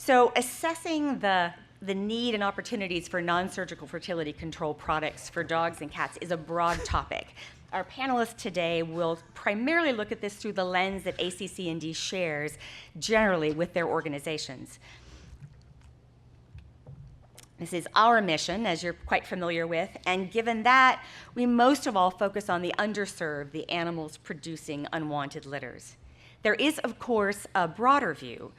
So assessing the need and opportunities for non-surgical fertility control products for dogs and cats is a broad topic. Our panelists today will primarily look at this through the lens that ACC&D shares generally with their organizations. This is our mission, as you're quite familiar with, and given that, we most of all focus on the underserved, the animals producing unwanted litters. There is, of course, a broader view,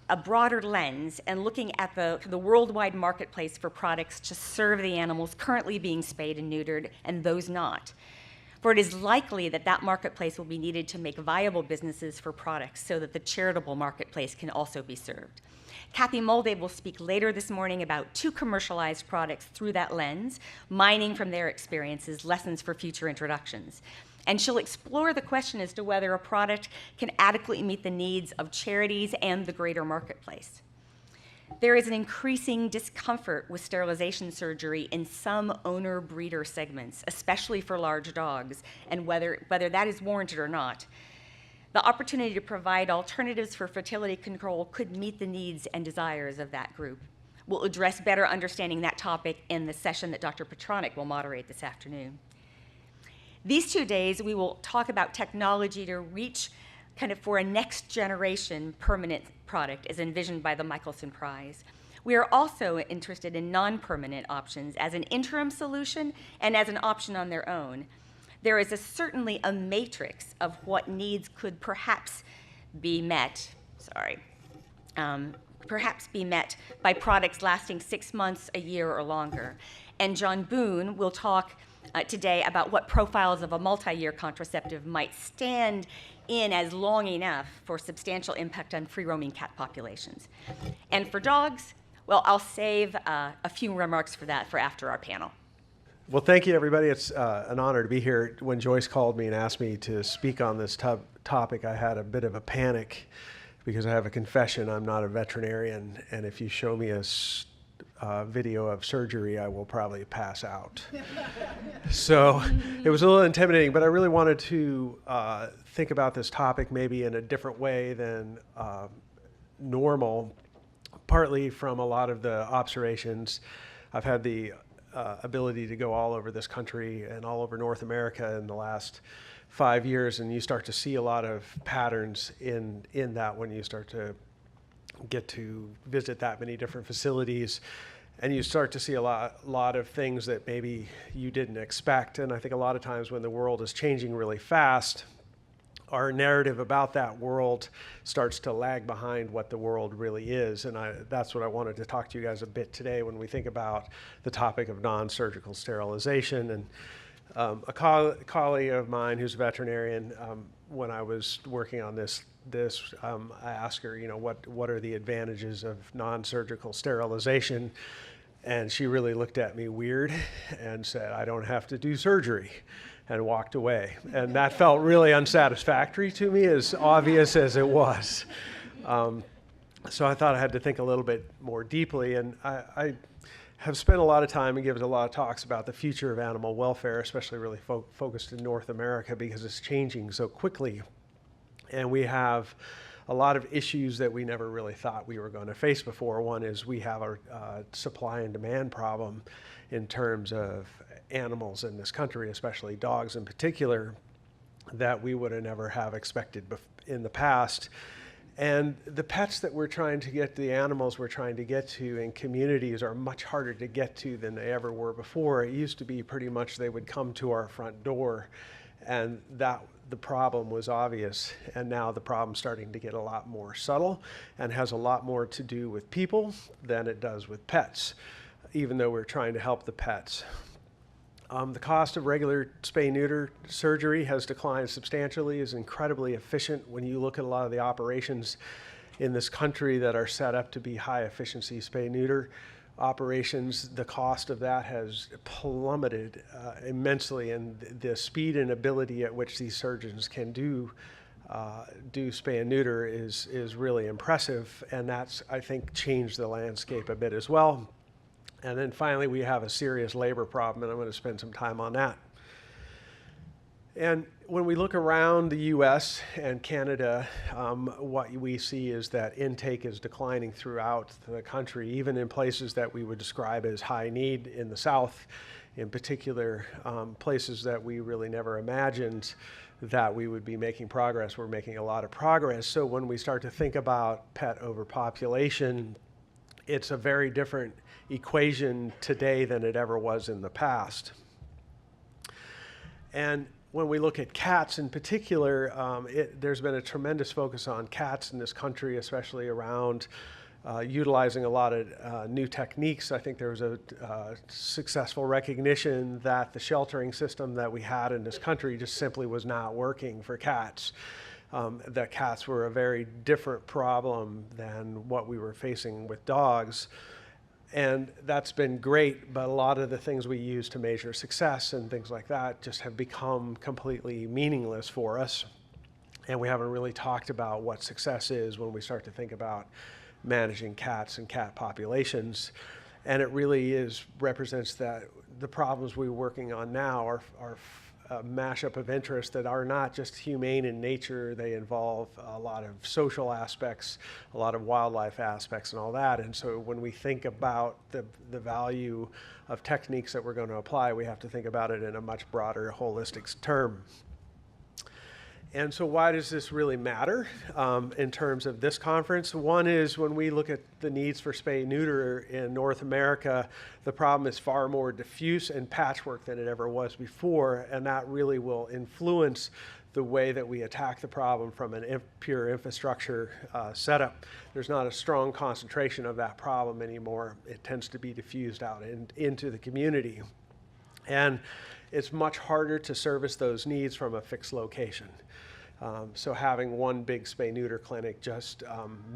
a broader lens, and looking at the worldwide marketplace for products to serve the animals currently being spayed and neutered and those not. For it is likely that that marketplace will be needed to make viable businesses for products so that the charitable marketplace can also be served. Kathy Molday will speak later this morning about 2 commercialized products through that lens, mining from their experiences, lessons for future introductions. And she'll explore the question as to whether a product can adequately meet the needs of charities and the greater marketplace. There is an increasing discomfort with sterilization surgery in some owner-breeder segments, especially for large dogs, and whether that is warranted or not. The opportunity to provide alternatives for fertility control could meet the needs and desires of that group. We'll address better understanding that topic in the session that Dr. Petronic will moderate this afternoon. These 2 days, we will talk about technology to reach for a next generation permanent product as envisioned by the Michelson Prize. We are also interested in non-permanent options as an interim solution and as an option on their own. There is certainly a matrix of what needs could perhaps be met, by products lasting 6 months, a year, or longer. And John Boone will talk today about what profiles of a multi-year contraceptive might stand in as long enough for substantial impact on free-roaming cat populations. And for dogs, well, I'll save a few remarks for that for after our panel. Well, thank you, everybody. It's an honor to be here. When Joyce called me and asked me to speak on this topic, I had a bit of a panic because I have a confession. I'm not a veterinarian, and if you show me a video of surgery, I will probably pass out. So it was a little intimidating, but I really wanted to think about this topic maybe in a different way than normal, partly from a lot of the observations. I've had the ability to go all over this country and all over North America in the last 5 years, and you start to see a lot of patterns in that when you start to get to visit that many different facilities, and you start to see a lot of things that maybe you didn't expect. And I think a lot of times when the world is changing really fast, our narrative about that world starts to lag behind what the world really is. And that's what I wanted to talk to you guys a bit today when we think about the topic of non-surgical sterilization. And a colleague of mine who's a veterinarian, when I was working on this, I asked her, what are the advantages of non-surgical sterilization? And she really looked at me weird and said, I don't have to do surgery, and walked away. And that felt really unsatisfactory to me, as obvious as it was. So I thought I had to think a little bit more deeply, and I have spent a lot of time and given a lot of talks about the future of animal welfare, especially really focused in North America because it's changing so quickly. And we have a lot of issues that we never really thought we were going to face before. One is we have a supply and demand problem in terms of animals in this country, especially dogs in particular, that we would have never have expected in the past. And the pets that we're trying to get, the animals we're trying to get to in communities are much harder to get to than they ever were before. It used to be pretty much they would come to our front door, and that the problem was obvious. And now the problem's starting to get a lot more subtle and has a lot more to do with people than it does with pets, even though we're trying to help the pets. The cost of regular spay-neuter surgery has declined substantially, is incredibly efficient. When you look at a lot of the operations in this country that are set up to be high-efficiency spay-neuter operations, the cost of that has plummeted immensely, and the speed and ability at which these surgeons can do spay and neuter is really impressive, and that's, I think, changed the landscape a bit as well. And then finally, we have a serious labor problem, and I'm going to spend some time on that. And when we look around the US and Canada, what we see is that intake is declining throughout the country, even in places that we would describe as high need in the South, in particular, places that we really never imagined that we would be making progress. We're making a lot of progress. So when we start to think about pet overpopulation, it's a very different equation today than it ever was in the past. And when we look at cats in particular, there's been a tremendous focus on cats in this country, especially around utilizing a lot of new techniques. I think there was a successful recognition that the sheltering system that we had in this country just simply was not working for cats. That cats were a very different problem than what we were facing with dogs. And that's been great, but a lot of the things we use to measure success and things like that just have become completely meaningless for us. And we haven't really talked about what success is when we start to think about managing cats and cat populations. And it really represents that the problems we're working on now are a mashup of interests that are not just humane in nature. They involve a lot of social aspects, a lot of wildlife aspects and all that. And so when we think about the value of techniques that we're going to apply, we have to think about it in a much broader, holistic term. And so why does this really matter in terms of this conference? One is when we look at the needs for spay-neuter in North America, the problem is far more diffuse and patchwork than it ever was before, and that really will influence the way that we attack the problem from an pure infrastructure setup. There's not a strong concentration of that problem anymore. It tends to be diffused out into the community. And it's much harder to service those needs from a fixed location. So having one big spay-neuter clinic just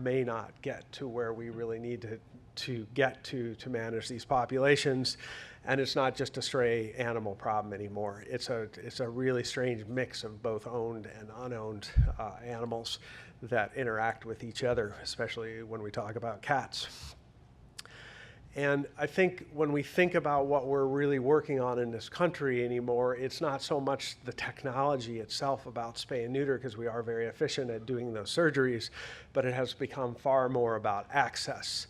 may not get to where we really need to get to manage these populations. And it's not just a stray animal problem anymore. It's a really strange mix of both owned and unowned animals that interact with each other, especially when we talk about cats. And I think when we think about what we're really working on in this country anymore, it's not so much the technology itself about spay and neuter, because we are very efficient at doing those surgeries, but it has become far more about access.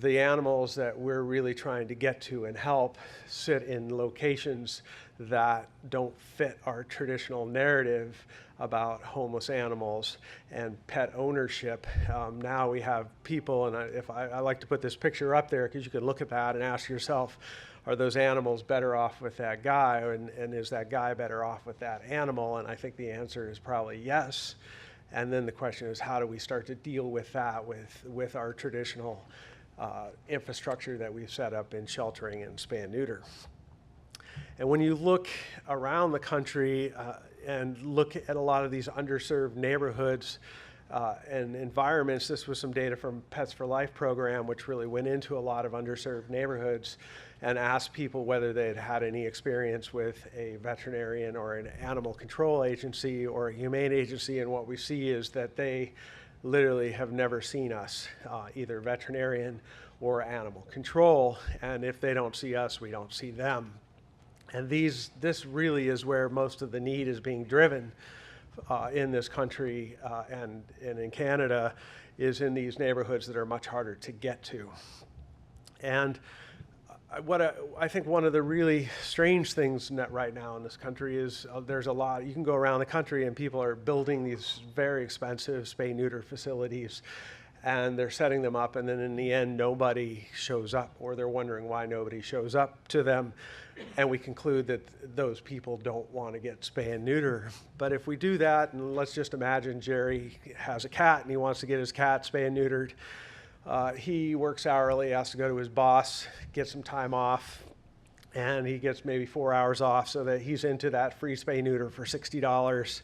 The animals that we're really trying to get to and help sit in locations that don't fit our traditional narrative about homeless animals and pet ownership. Now we have people, and I like to put this picture up there because you can look at that and ask yourself, are those animals better off with that guy, and is that guy better off with that animal? And I think the answer is probably yes. And then the question is, how do we start to deal with that with our traditional infrastructure that we've set up in sheltering and spay and neuter? And when you look around the country and look at a lot of these underserved neighborhoods and environments, this was some data from Pets for Life program, which really went into a lot of underserved neighborhoods and asked people whether they had had any experience with a veterinarian or an animal control agency or a humane agency. And what we see is that they literally have never seen us, either veterinarian or animal control. And if they don't see us, we don't see them. And this really is where most of the need is being driven in this country and in Canada, is in these neighborhoods that are much harder to get to. And I think one of the really strange things right now in this country is there's a lot, you can go around the country and people are building these very expensive spay-neuter facilities, and they're setting them up, and then in the end nobody shows up, or they're wondering why nobody shows up to them. And we conclude that those people don't want to get spay and neuter. But if we do that, and let's just imagine Jerry has a cat and he wants to get his cat spay and neutered. He works hourly, has to go to his boss, get some time off, and he gets maybe 4 hours off so that he's into that free spay neuter for $60.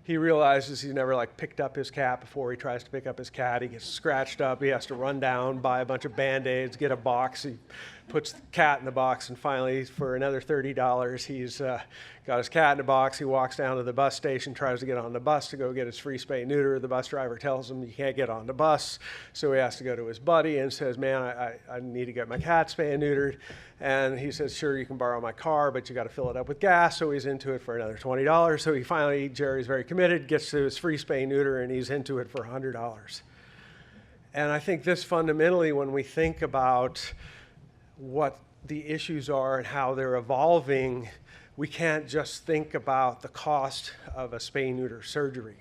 he realizes he's never like picked up his cat before. He tries to pick up his cat. He gets scratched up. He has to run down, buy a bunch of Band-Aids, get a box. He puts the cat in the box, and finally, for another $30, he's got his cat in a box. He walks down to the bus station, tries to get on the bus to go get his free spay neuter. The bus driver tells him he can't get on the bus, so he has to go to his buddy and says, man, I need to get my cat spay and neutered. And he says, sure, you can borrow my car, but you got to fill it up with gas. So he's into it for another $20. So he finally, Jerry's very committed, gets to his free spay neuter, and he's into it for $100. And I think this fundamentally, when we think about what the issues are and how they're evolving, we can't just think about the cost of a spay-neuter surgery.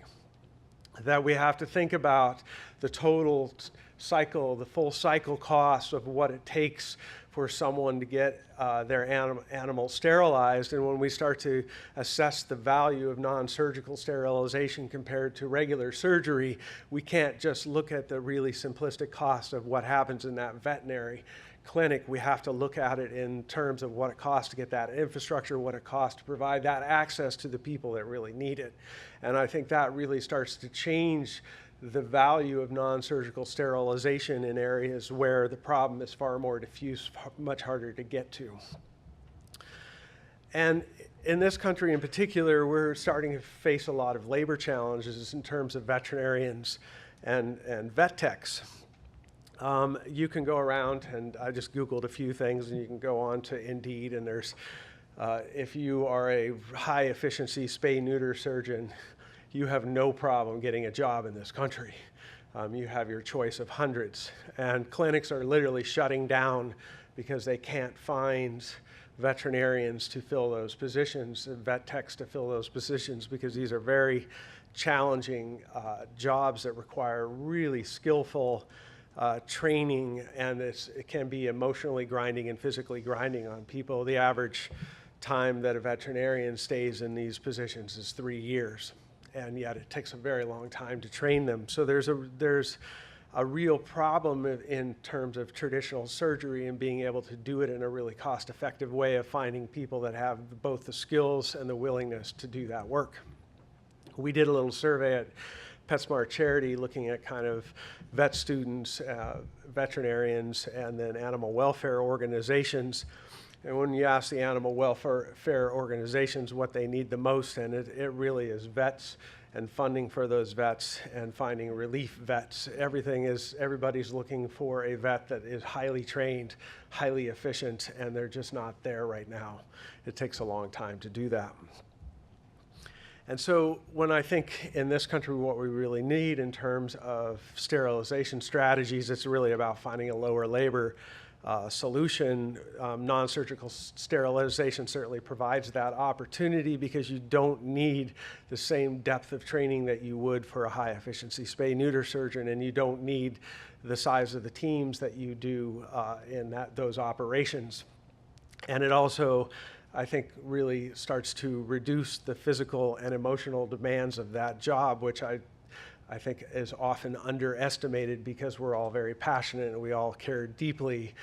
That we have to think about the total cycle, the full cycle cost of what it takes for someone to get their animal sterilized. And when we start to assess the value of non-surgical sterilization compared to regular surgery, we can't just look at the really simplistic cost of what happens in that veterinary clinic. We have to look at it in terms of what it costs to get that infrastructure, what it costs to provide that access to the people that really need it. And I think that really starts to change the value of non-surgical sterilization in areas where the problem is far more diffuse, much harder to get to. And in this country in particular, we're starting to face a lot of labor challenges in terms of veterinarians and vet techs. You can go around, and I just Googled a few things, and you can go on to Indeed, and there's, if you are a high-efficiency spay-neuter surgeon, you have no problem getting a job in this country. You have your choice of hundreds, and clinics are literally shutting down because they can't find veterinarians to fill those positions, and vet techs to fill those positions, because these are very challenging jobs that require really skillful training, and it can be emotionally grinding and physically grinding on people. The average time that a veterinarian stays in these positions is 3 years, and yet it takes a very long time to train them. So there's a real problem in terms of traditional surgery and being able to do it in a really cost-effective way of finding people that have both the skills and the willingness to do that work. We did a little survey at PetSmart Charity looking at kind of vet students, veterinarians, and then animal welfare organizations. And when you ask the animal welfare organizations what they need the most, and it really is vets and funding for those vets and finding relief vets. Everybody's looking for a vet that is highly trained, highly efficient, and they're just not there right now. It takes a long time to do that. And so when I think in this country what we really need in terms of sterilization strategies, it's really about finding a lower labor solution. Non-surgical sterilization certainly provides that opportunity because you don't need the same depth of training that you would for a high-efficiency spay-neuter surgeon, and you don't need the size of the teams that you do in those operations. And it also, I think, really starts to reduce the physical and emotional demands of that job, which I think is often underestimated because we're all very passionate and we all care deeply.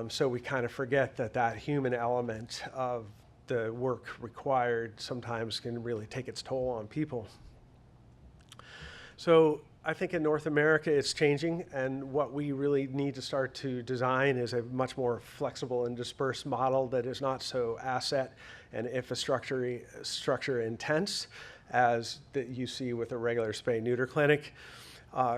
So we kind of forget that human element of the work required sometimes can really take its toll on people. So I think in North America it's changing, and what we really need to start to design is a much more flexible and dispersed model that is not so asset and infrastructure intense as that you see with a regular spay-neuter clinic.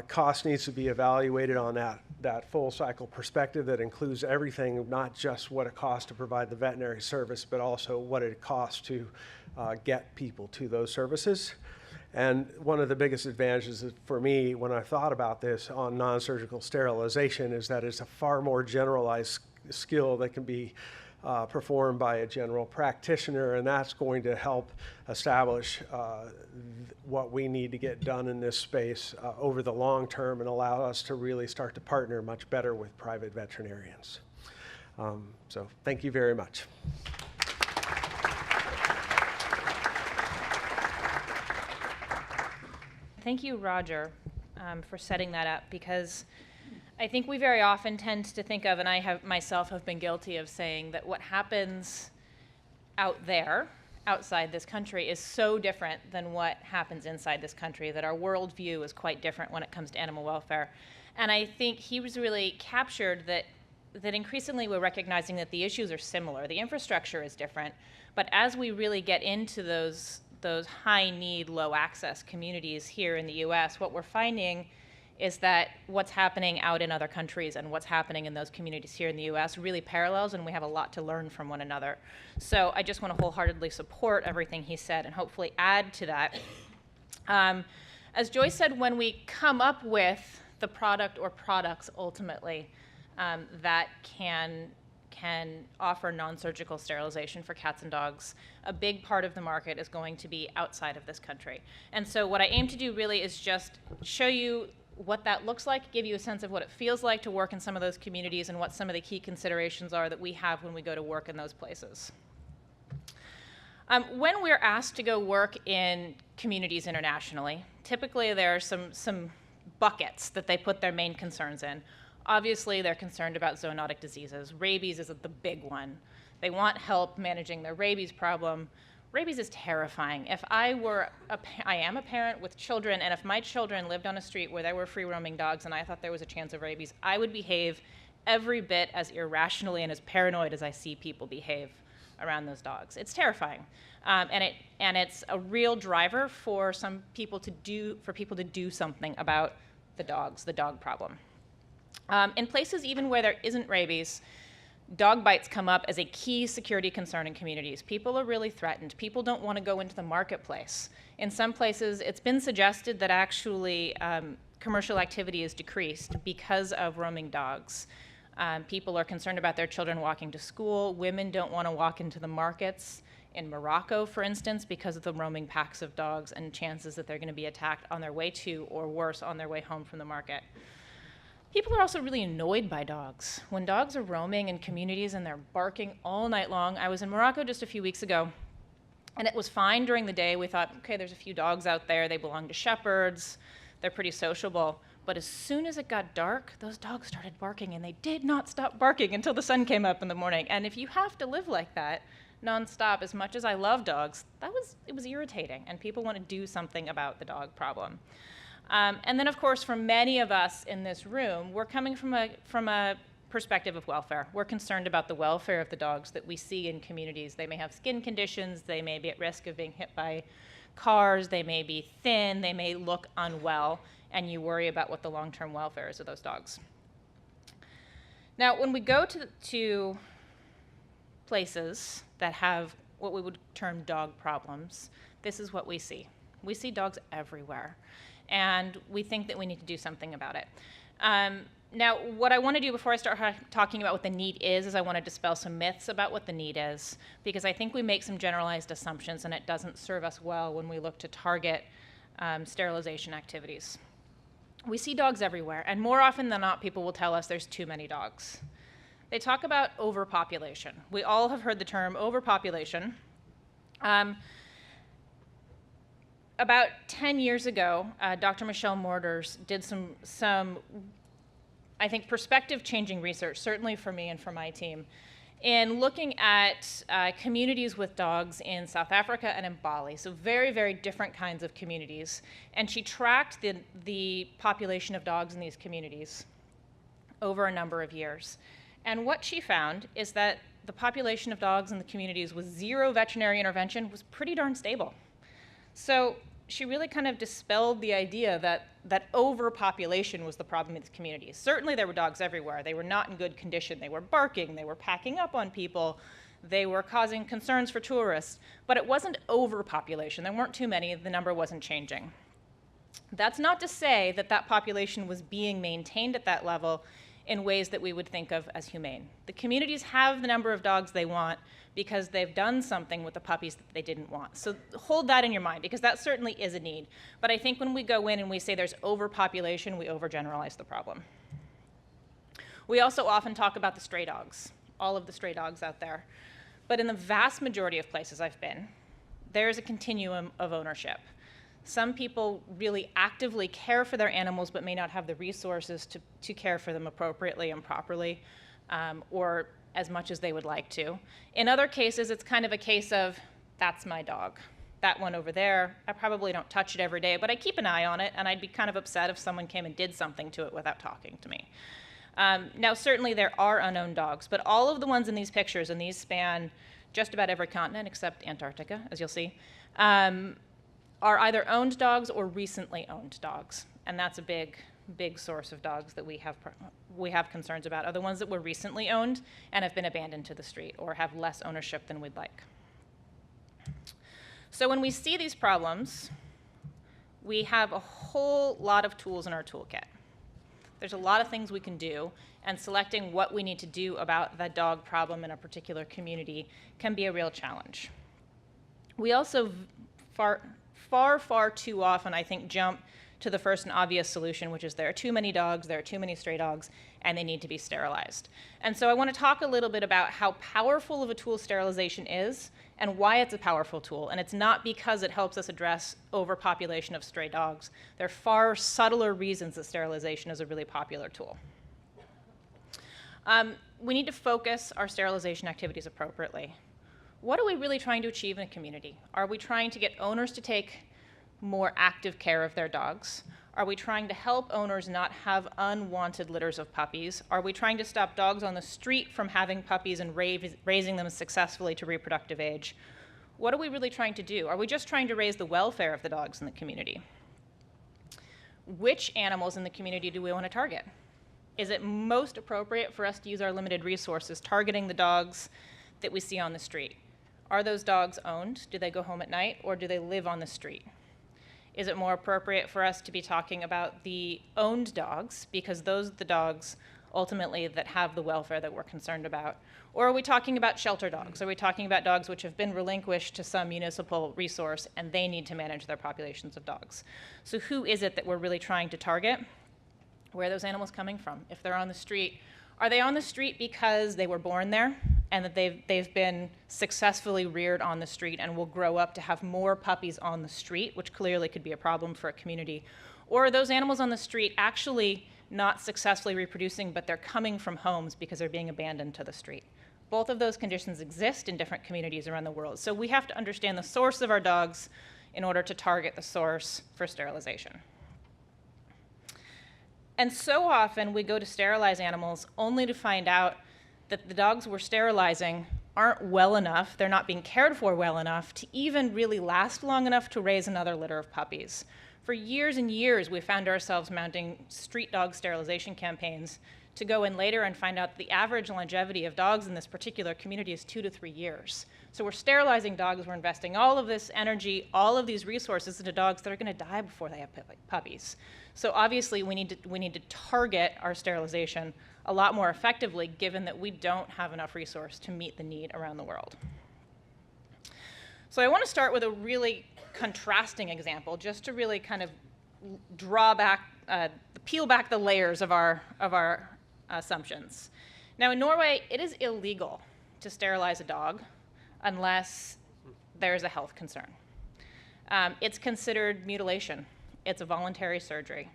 Cost needs to be evaluated on that full cycle perspective that includes everything, not just what it costs to provide the veterinary service, but also what it costs to get people to those services. And one of the biggest advantages for me when I thought about this on non-surgical sterilization is that it's a far more generalized skill that can be performed by a general practitioner, and that's going to help establish what we need to get done in this space over the long term and allow us to really start to partner much better with private veterinarians. So thank you very much. Thank you, Roger, for setting that up, because I think we very often tend to think of, and I myself have been guilty of saying that what happens out there outside this country is so different than what happens inside this country, that our worldview is quite different when it comes to animal welfare. And I think he was really captured that increasingly we're recognizing that the issues are similar. The infrastructure is different, but as we really get into those high need, low access communities here in the US, what we're finding is that what's happening out in other countries and what's happening in those communities here in the US really parallels, and we have a lot to learn from one another. So I just want to wholeheartedly support everything he said and hopefully add to that. As Joyce said, when we come up with the product or products ultimately that can offer non-surgical sterilization for cats and dogs, a big part of the market is going to be outside of this country. And so what I aim to do really is just show you what that looks like, give you a sense of what it feels like to work in some of those communities and what some of the key considerations are that we have when we go to work in those places. When we're asked to go work in communities internationally, typically there are some buckets that they put their main concerns in. Obviously, they're concerned about zoonotic diseases. Rabies is the big one. They want help managing their rabies problem. Rabies is terrifying. If I am a parent with children, and if my children lived on a street where there were free-roaming dogs and I thought there was a chance of rabies, I would behave every bit as irrationally and as paranoid as I see people behave around those dogs. It's terrifying, and it's a real driver for people to do something about the dog problem. In places even where there isn't rabies, dog bites come up as a key security concern in communities. People are really threatened. People don't want to go into the marketplace. In some places, it's been suggested that actually commercial activity is decreased because of roaming dogs. People are concerned about their children walking to school. Women don't want to walk into the markets in Morocco, for instance, because of the roaming packs of dogs and chances that they're going to be attacked on their way to, or worse, on their way home from the market. People are also really annoyed by dogs. When dogs are roaming in communities and they're barking all night long. I was in Morocco just a few weeks ago, and it was fine during the day. We thought, okay, there's a few dogs out there. They belong to shepherds. They're pretty sociable. But as soon as it got dark, those dogs started barking, and they did not stop barking until the sun came up in the morning. And if you have to live like that nonstop, as much as I love dogs, it was irritating, and people want to do something about the dog problem. And then, of course, for many of us in this room, we're coming from a perspective of welfare. We're concerned about the welfare of the dogs that we see in communities. They may have skin conditions. They may be at risk of being hit by cars. They may be thin. They may look unwell, and you worry about what the long-term welfare is of those dogs. Now, when we go to places that have what we would term dog problems, this is what we see. We see dogs everywhere, and we think that we need to do something about it. Now, what I want to do before I start talking about what the need is I want to dispel some myths about what the need is, because I think we make some generalized assumptions, and it doesn't serve us well when we look to target sterilization activities. We see dogs everywhere, and more often than not, people will tell us there's too many dogs. They talk about overpopulation. We all have heard the term overpopulation. About 10 years ago, Dr. Michelle Morders did some, I think, perspective-changing research, certainly for me and for my team, in looking at communities with dogs in South Africa and in Bali, so very, very different kinds of communities. And she tracked the population of dogs in these communities over a number of years. And what she found is that the population of dogs in the communities with zero veterinary intervention was pretty darn stable. So she really kind of dispelled the idea that overpopulation was the problem in the communities. Certainly there were dogs everywhere. They were not in good condition. They were barking. They were packing up on people. They were causing concerns for tourists. But it wasn't overpopulation. There weren't too many. The number wasn't changing. That's not to say that that population was being maintained at that level in ways that we would think of as humane. The communities have the number of dogs they want because they've done something with the puppies that they didn't want. So hold that in your mind, because that certainly is a need. But I think when we go in and we say there's overpopulation, we overgeneralize the problem. We also often talk about the stray dogs, all of the stray dogs out there. But in the vast majority of places I've been, there's a continuum of ownership. Some people really actively care for their animals but may not have the resources to care for them appropriately and properly, or as much as they would like to. In other cases, it's kind of a case of that's my dog. That one over there, I probably don't touch it every day, but I keep an eye on it, and I'd be kind of upset if someone came and did something to it without talking to me. Now, certainly there are unowned dogs, but all of the ones in these pictures, and these span just about every continent except Antarctica, as you'll see, are either owned dogs or recently owned dogs, and that's a big source of dogs that we have concerns about, are the ones that were recently owned and have been abandoned to the street or have less ownership than we'd like. So when we see these problems, we have a whole lot of tools in our toolkit. There's a lot of things we can do, and selecting what we need to do about the dog problem in a particular community can be a real challenge. We also far too often, I think, jump to the first and obvious solution, which is there are too many dogs, there are too many stray dogs, and they need to be sterilized. And so I want to talk a little bit about how powerful of a tool sterilization is and why it's a powerful tool. And it's not because it helps us address overpopulation of stray dogs. There are far subtler reasons that sterilization is a really popular tool. We need to focus our sterilization activities appropriately. What are we really trying to achieve in a community? Are we trying to get owners to take more active care of their dogs? Are we trying to help owners not have unwanted litters of puppies? Are we trying to stop dogs on the street from having puppies and raising them successfully to reproductive age? What are we really trying to do? Are we just trying to raise the welfare of the dogs in the community? Which animals in the community do we want to target? Is it most appropriate for us to use our limited resources targeting the dogs that we see on the street? Are those dogs owned? Do they go home at night, or do they live on the street? Is it more appropriate for us to be talking about the owned dogs, because those are the dogs ultimately that have the welfare that we're concerned about? Or are we talking about shelter dogs? Are we talking about dogs which have been relinquished to some municipal resource and they need to manage their populations of dogs? So who is it that we're really trying to target? Where are those animals coming from? If they're on the street, are they on the street because they were born there and that they've been successfully reared on the street and will grow up to have more puppies on the street, which clearly could be a problem for a community? Or are those animals on the street actually not successfully reproducing, but they're coming from homes because they're being abandoned to the street? Both of those conditions exist in different communities around the world. So we have to understand the source of our dogs in order to target the source for sterilization. And so often we go to sterilize animals only to find out that the dogs we're sterilizing aren't well enough, they're not being cared for well enough to even really last long enough to raise another litter of puppies. For years and years, we found ourselves mounting street dog sterilization campaigns to go in later and find out the average longevity of dogs in this particular community is 2 to 3 years. So we're sterilizing dogs, we're investing all of this energy, all of these resources into dogs that are going to die before they have puppies. So obviously we need to target our sterilization a lot more effectively, given that we don't have enough resource to meet the need around the world. So I want to start with a really contrasting example, just to really kind of peel back the layers of our assumptions. Now in Norway, it is illegal to sterilize a dog unless there's a health concern. It's considered mutilation. It's a voluntary surgery.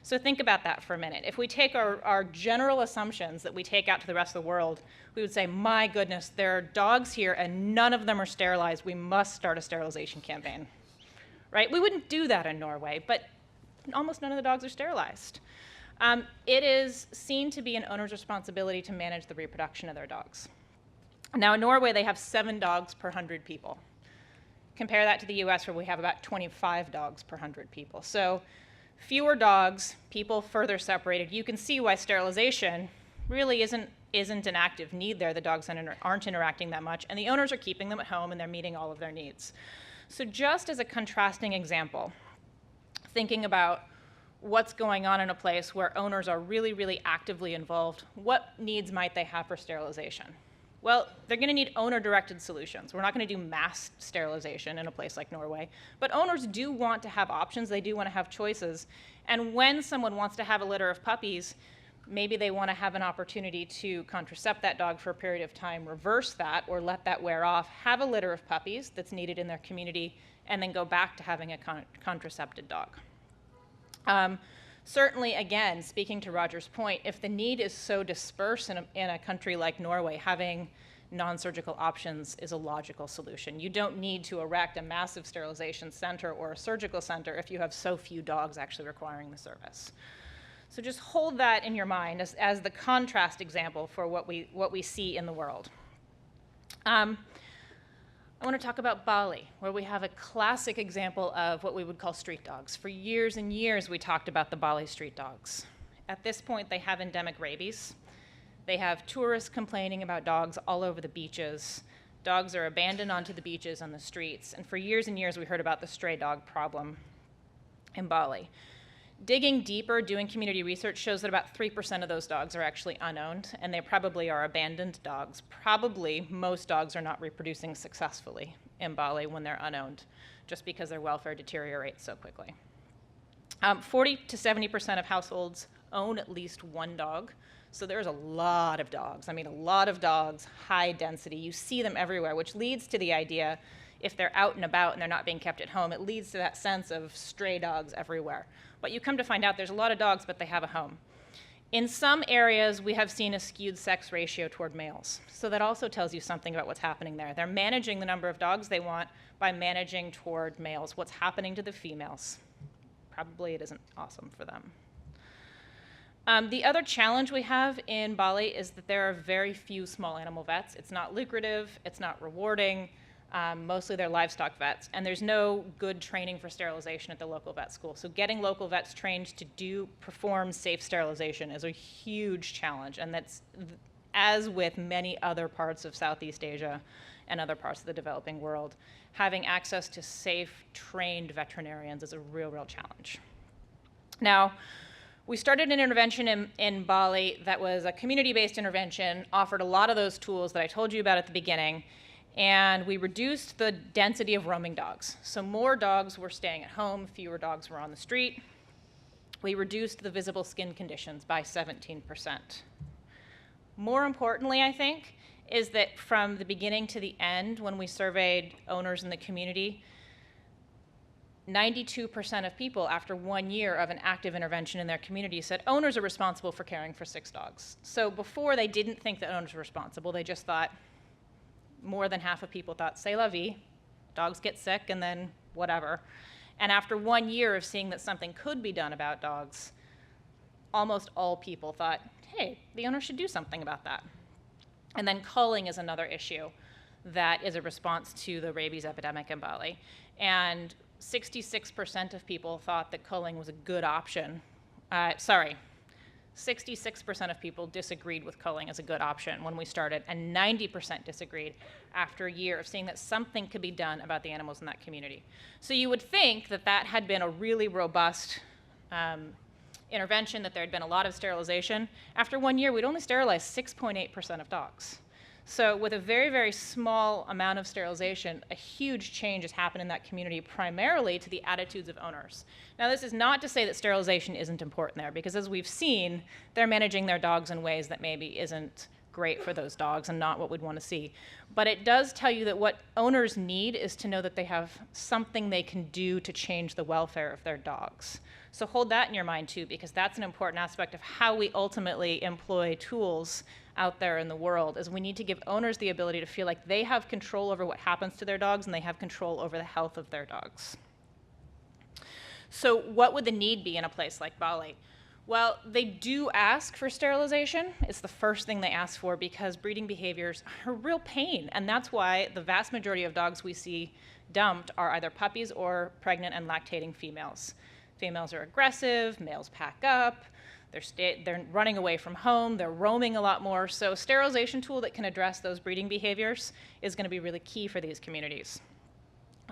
So think about that for a minute. If we take our general assumptions that we take out to the rest of the world, we would say, my goodness, there are dogs here and none of them are sterilized. We must start a sterilization campaign, right? We wouldn't do that in Norway, but almost none of the dogs are sterilized. It is seen to be an owner's responsibility to manage the reproduction of their dogs. Now in Norway, they have 7 dogs per 100 people. Compare that to the US, where we have about 25 dogs per 100 people. So fewer dogs, people further separated. You can see why sterilization really isn't an active need there. The dogs aren't interacting that much, and the owners are keeping them at home and they're meeting all of their needs. So just as a contrasting example, thinking about what's going on in a place where owners are really, really actively involved, what needs might they have for sterilization? Well, they're going to need owner-directed solutions. We're not going to do mass sterilization in a place like Norway, but owners do want to have options. They do want to have choices. And when someone wants to have a litter of puppies, maybe they want to have an opportunity to contracept that dog for a period of time, reverse that, or let that wear off, have a litter of puppies that's needed in their community, and then go back to having a contracepted dog. Certainly, again, speaking to Roger's point, if the need is so dispersed in a country like Norway, having non-surgical options is a logical solution. You don't need to erect a massive sterilization center or a surgical center if you have so few dogs actually requiring the service. So just hold that in your mind as the contrast example for what we see in the world. I want to talk about Bali, where we have a classic example of what we would call street dogs. For years and years, we talked about the Bali street dogs. At this point, they have endemic rabies. They have tourists complaining about dogs all over the beaches. Dogs are abandoned onto the beaches and the streets. And for years and years, we heard about the stray dog problem in Bali. Digging deeper, doing community research shows that about 3% of those dogs are actually unowned, and they probably are abandoned dogs. Probably most dogs are not reproducing successfully in Bali when they're unowned, just because their welfare deteriorates so quickly. 40 to 70% of households own at least one dog, so there's a lot of dogs. I mean, a lot of dogs, high density. You see them everywhere, which leads to the idea, if they're out and about and they're not being kept at home, it leads to that sense of stray dogs everywhere. But you come to find out there's a lot of dogs, but they have a home. In some areas, we have seen a skewed sex ratio toward males. So that also tells you something about what's happening there. They're managing the number of dogs they want by managing toward males. What's happening to the females? Probably it isn't awesome for them. The other challenge we have in Bali is that there are very few small animal vets. It's not lucrative, it's not rewarding. Mostly they're livestock vets, and there's no good training for sterilization at the local vet school. So getting local vets trained to perform safe sterilization is a huge challenge, and that's, as with many other parts of Southeast Asia and other parts of the developing world, having access to safe, trained veterinarians is a real, real challenge. Now, we started an intervention in Bali that was a community-based intervention, offered a lot of those tools that I told you about at the beginning, and we reduced the density of roaming dogs. So more dogs were staying at home, fewer dogs were on the street. We reduced the visible skin conditions by 17%. More importantly, I think, is that from the beginning to the end, when we surveyed owners in the community, 92% of people after 1 year of an active intervention in their community said owners are responsible for caring for 6 dogs. So before, they didn't think that owners were responsible. They just thought, more than half of people thought, c'est la vie, dogs get sick and then whatever. And after 1 year of seeing that something could be done about dogs, almost all people thought, hey, the owner should do something about that. And then culling is another issue that is a response to the rabies epidemic in Bali. And 66% of people thought that culling was a good option. 66% of people disagreed with culling as a good option when we started, and 90% disagreed after a year of seeing that something could be done about the animals in that community. So you would think that that had been a really robust intervention, that there had been a lot of sterilization. After 1 year, we'd only sterilized 6.8% of dogs. So with a very, very small amount of sterilization, a huge change has happened in that community, primarily to the attitudes of owners. Now, this is not to say that sterilization isn't important there, because as we've seen, they're managing their dogs in ways that maybe isn't great for those dogs and not what we'd want to see. But it does tell you that what owners need is to know that they have something they can do to change the welfare of their dogs. So hold that in your mind too, because that's an important aspect of how we ultimately employ tools out there in the world, is we need to give owners the ability to feel like they have control over what happens to their dogs and they have control over the health of their dogs. So what would the need be in a place like Bali? Well, they do ask for sterilization. It's the first thing they ask for, because breeding behaviors are a real pain, and that's why the vast majority of dogs we see dumped are either puppies or pregnant and lactating females. Females are aggressive, males pack up, they're running away from home, they're roaming a lot more, so a sterilization tool that can address those breeding behaviors is going to be really key for these communities.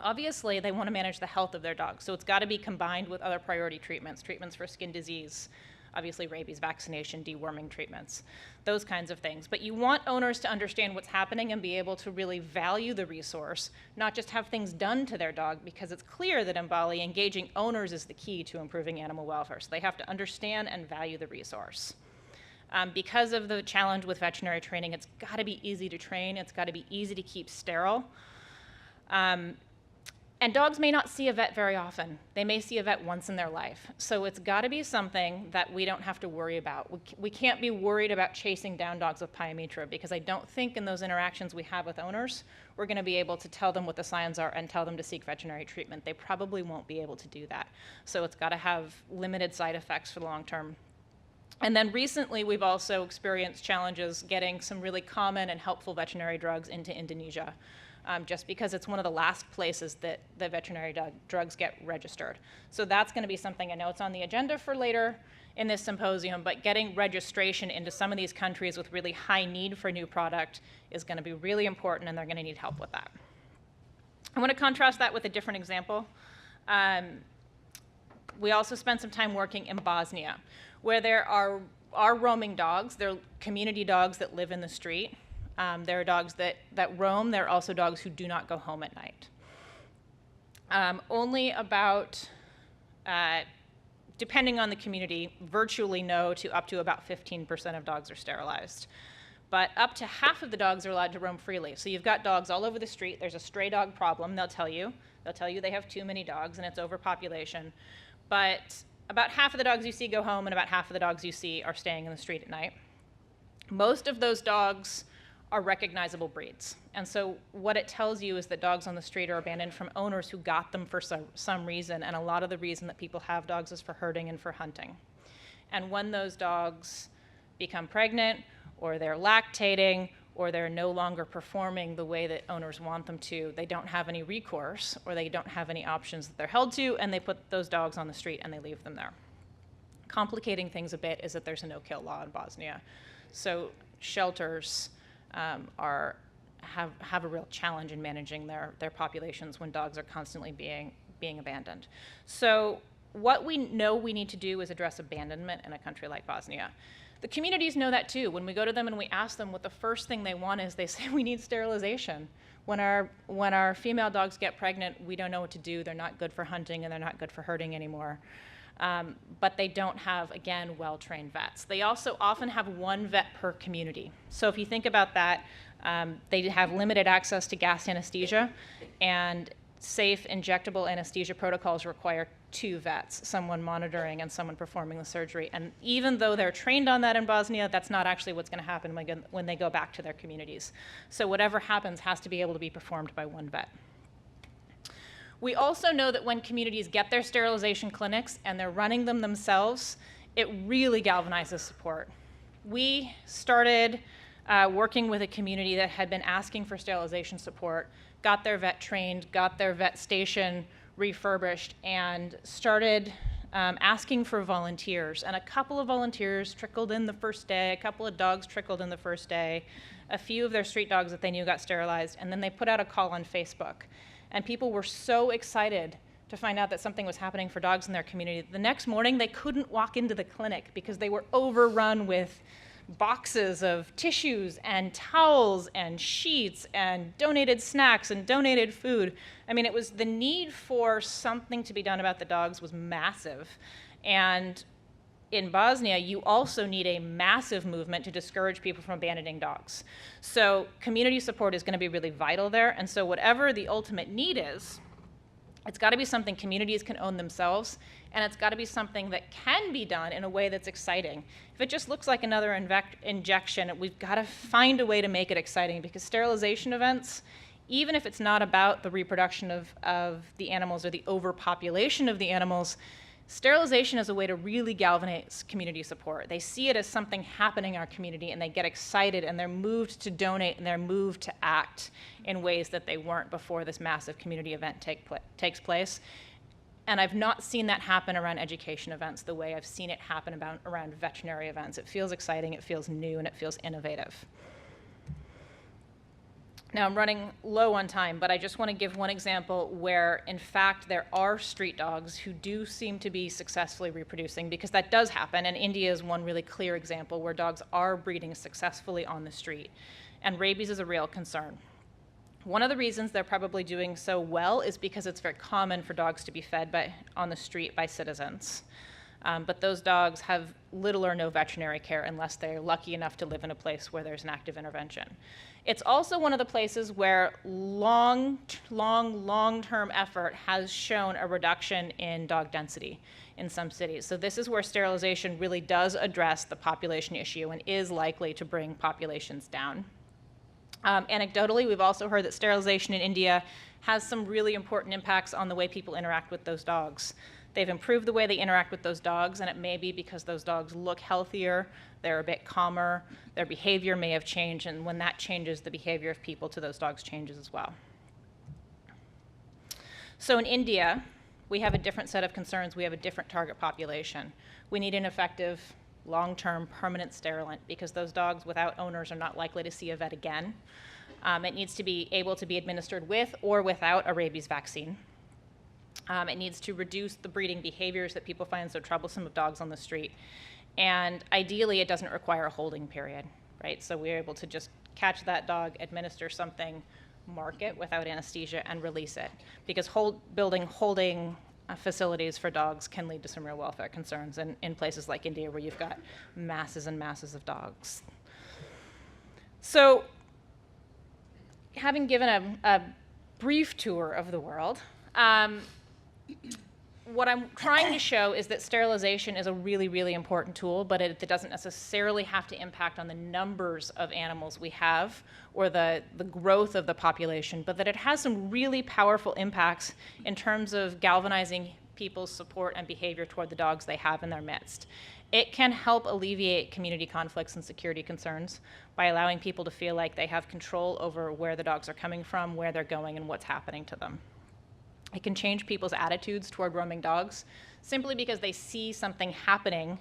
Obviously, they want to manage the health of their dogs, so it's got to be combined with other priority treatments, treatments for skin disease, obviously rabies vaccination, deworming treatments, those kinds of things. But you want owners to understand what's happening and be able to really value the resource, not just have things done to their dog, because it's clear that in Bali, engaging owners is the key to improving animal welfare. So they have to understand and value the resource. Because of the challenge with veterinary training, it's got to be easy to train, it's got to be easy to keep sterile. And dogs may not see a vet very often. They may see a vet once in their life. So it's got to be something that we don't have to worry about. We can't be worried about chasing down dogs with pyometra, because I don't think in those interactions we have with owners, we're going to be able to tell them what the signs are and tell them to seek veterinary treatment. They probably won't be able to do that. So it's got to have limited side effects for the long term. And then recently, we've also experienced challenges getting some really common and helpful veterinary drugs into Indonesia, just because it's one of the last places that the veterinary drugs get registered. So that's going to be something, I know it's on the agenda for later in this symposium, but getting registration into some of these countries with really high need for new product is going to be really important, and they're going to need help with that. I want to contrast that with a different example. We also spent some time working in Bosnia, where there are roaming dogs. They're community dogs that live in the street. There are dogs that roam. There are also dogs who do not go home at night. Only about, depending on the community, virtually no to up to about 15% of dogs are sterilized. But up to half of the dogs are allowed to roam freely. So you've got dogs all over the street. There's a stray dog problem, they'll tell you. They'll tell you they have too many dogs and it's overpopulation. But about half of the dogs you see go home, and about half of the dogs you see are staying in the street at night. Most of those dogs are recognizable breeds. And so what it tells you is that dogs on the street are abandoned from owners who got them for some reason, and a lot of the reason that people have dogs is for herding and for hunting. And when those dogs become pregnant, or they're lactating, or they're no longer performing the way that owners want them to, they don't have any recourse, or they don't have any options that they're held to, and they put those dogs on the street and they leave them there. Complicating things a bit is that there's a no-kill law in Bosnia. So shelters have a real challenge in managing their populations when dogs are constantly being abandoned. So what we know we need to do is address abandonment in a country like Bosnia. The communities know that too. When we go to them and we ask them what the first thing they want is, they say we need sterilization. When our female dogs get pregnant, we don't know what to do. They're not good for hunting and they're not good for herding anymore. But they don't have, again, well-trained vets. They also often have one vet per community. So if you think about that, they have limited access to gas anesthesia, and safe injectable anesthesia protocols require 2 vets, someone monitoring and someone performing the surgery. And even though they're trained on that in Bosnia, that's not actually what's going to happen when they go back to their communities. So whatever happens has to be able to be performed by one vet. We also know that when communities get their sterilization clinics and they're running them themselves, it really galvanizes support. We started working with a community that had been asking for sterilization support, got their vet trained, got their vet station refurbished, and started asking for volunteers. And a couple of volunteers trickled in the first day, a couple of dogs trickled in the first day, a few of their street dogs that they knew got sterilized, and then they put out a call on Facebook. And people were so excited to find out that something was happening for dogs in their community. The next morning, they couldn't walk into the clinic because they were overrun with boxes of tissues and towels and sheets and donated snacks and donated food. I mean, it was the need for something to be done about the dogs was massive. And in Bosnia, you also need a massive movement to discourage people from abandoning dogs. So community support is going to be really vital there. And so whatever the ultimate need is, it's got to be something communities can own themselves, and it's got to be something that can be done in a way that's exciting. If it just looks like another injection, we've got to find a way to make it exciting, because sterilization events, even if it's not about the reproduction of the animals or the overpopulation of the animals, sterilization is a way to really galvanize community support. They see it as something happening in our community, and they get excited, and they're moved to donate, and they're moved to act in ways that they weren't before this massive community event takes place. And I've not seen that happen around education events the way I've seen it happen around veterinary events. It feels exciting, it feels new, and it feels innovative. Now, I'm running low on time, but I just want to give one example where, in fact, there are street dogs who do seem to be successfully reproducing, because that does happen, and India is one really clear example where dogs are breeding successfully on the street, and rabies is a real concern. One of the reasons they're probably doing so well is because it's very common for dogs to be fed on the street by citizens. But those dogs have little or no veterinary care unless they're lucky enough to live in a place where there's an active intervention. It's also one of the places where long-term effort has shown a reduction in dog density in some cities. So this is where sterilization really does address the population issue and is likely to bring populations down. Anecdotally, we've also heard that sterilization in India has some really important impacts on the way people interact with those dogs. They've improved the way they interact with those dogs, and it may be because those dogs look healthier, they're a bit calmer, their behavior may have changed, and when that changes, the behavior of people to those dogs changes as well. So in India, we have a different set of concerns. We have a different target population. We need an effective, long-term, permanent sterilant because those dogs without owners are not likely to see a vet again. It needs to be able to be administered with or without a rabies vaccine. It needs to reduce the breeding behaviors that people find so troublesome of dogs on the street. And ideally, it doesn't require a holding period, right? So we're able to just catch that dog, administer something, mark it without anesthesia, and release it. Because building holding facilities for dogs can lead to some real welfare concerns in places like India where you've got masses and masses of dogs. So having given a brief tour of the world, what I'm trying to show is that sterilization is a really, really important tool, but it doesn't necessarily have to impact on the numbers of animals we have or the growth of the population, but that it has some really powerful impacts in terms of galvanizing people's support and behavior toward the dogs they have in their midst. It can help alleviate community conflicts and security concerns by allowing people to feel like they have control over where the dogs are coming from, where they're going, and what's happening to them. It can change people's attitudes toward roaming dogs simply because they see something happening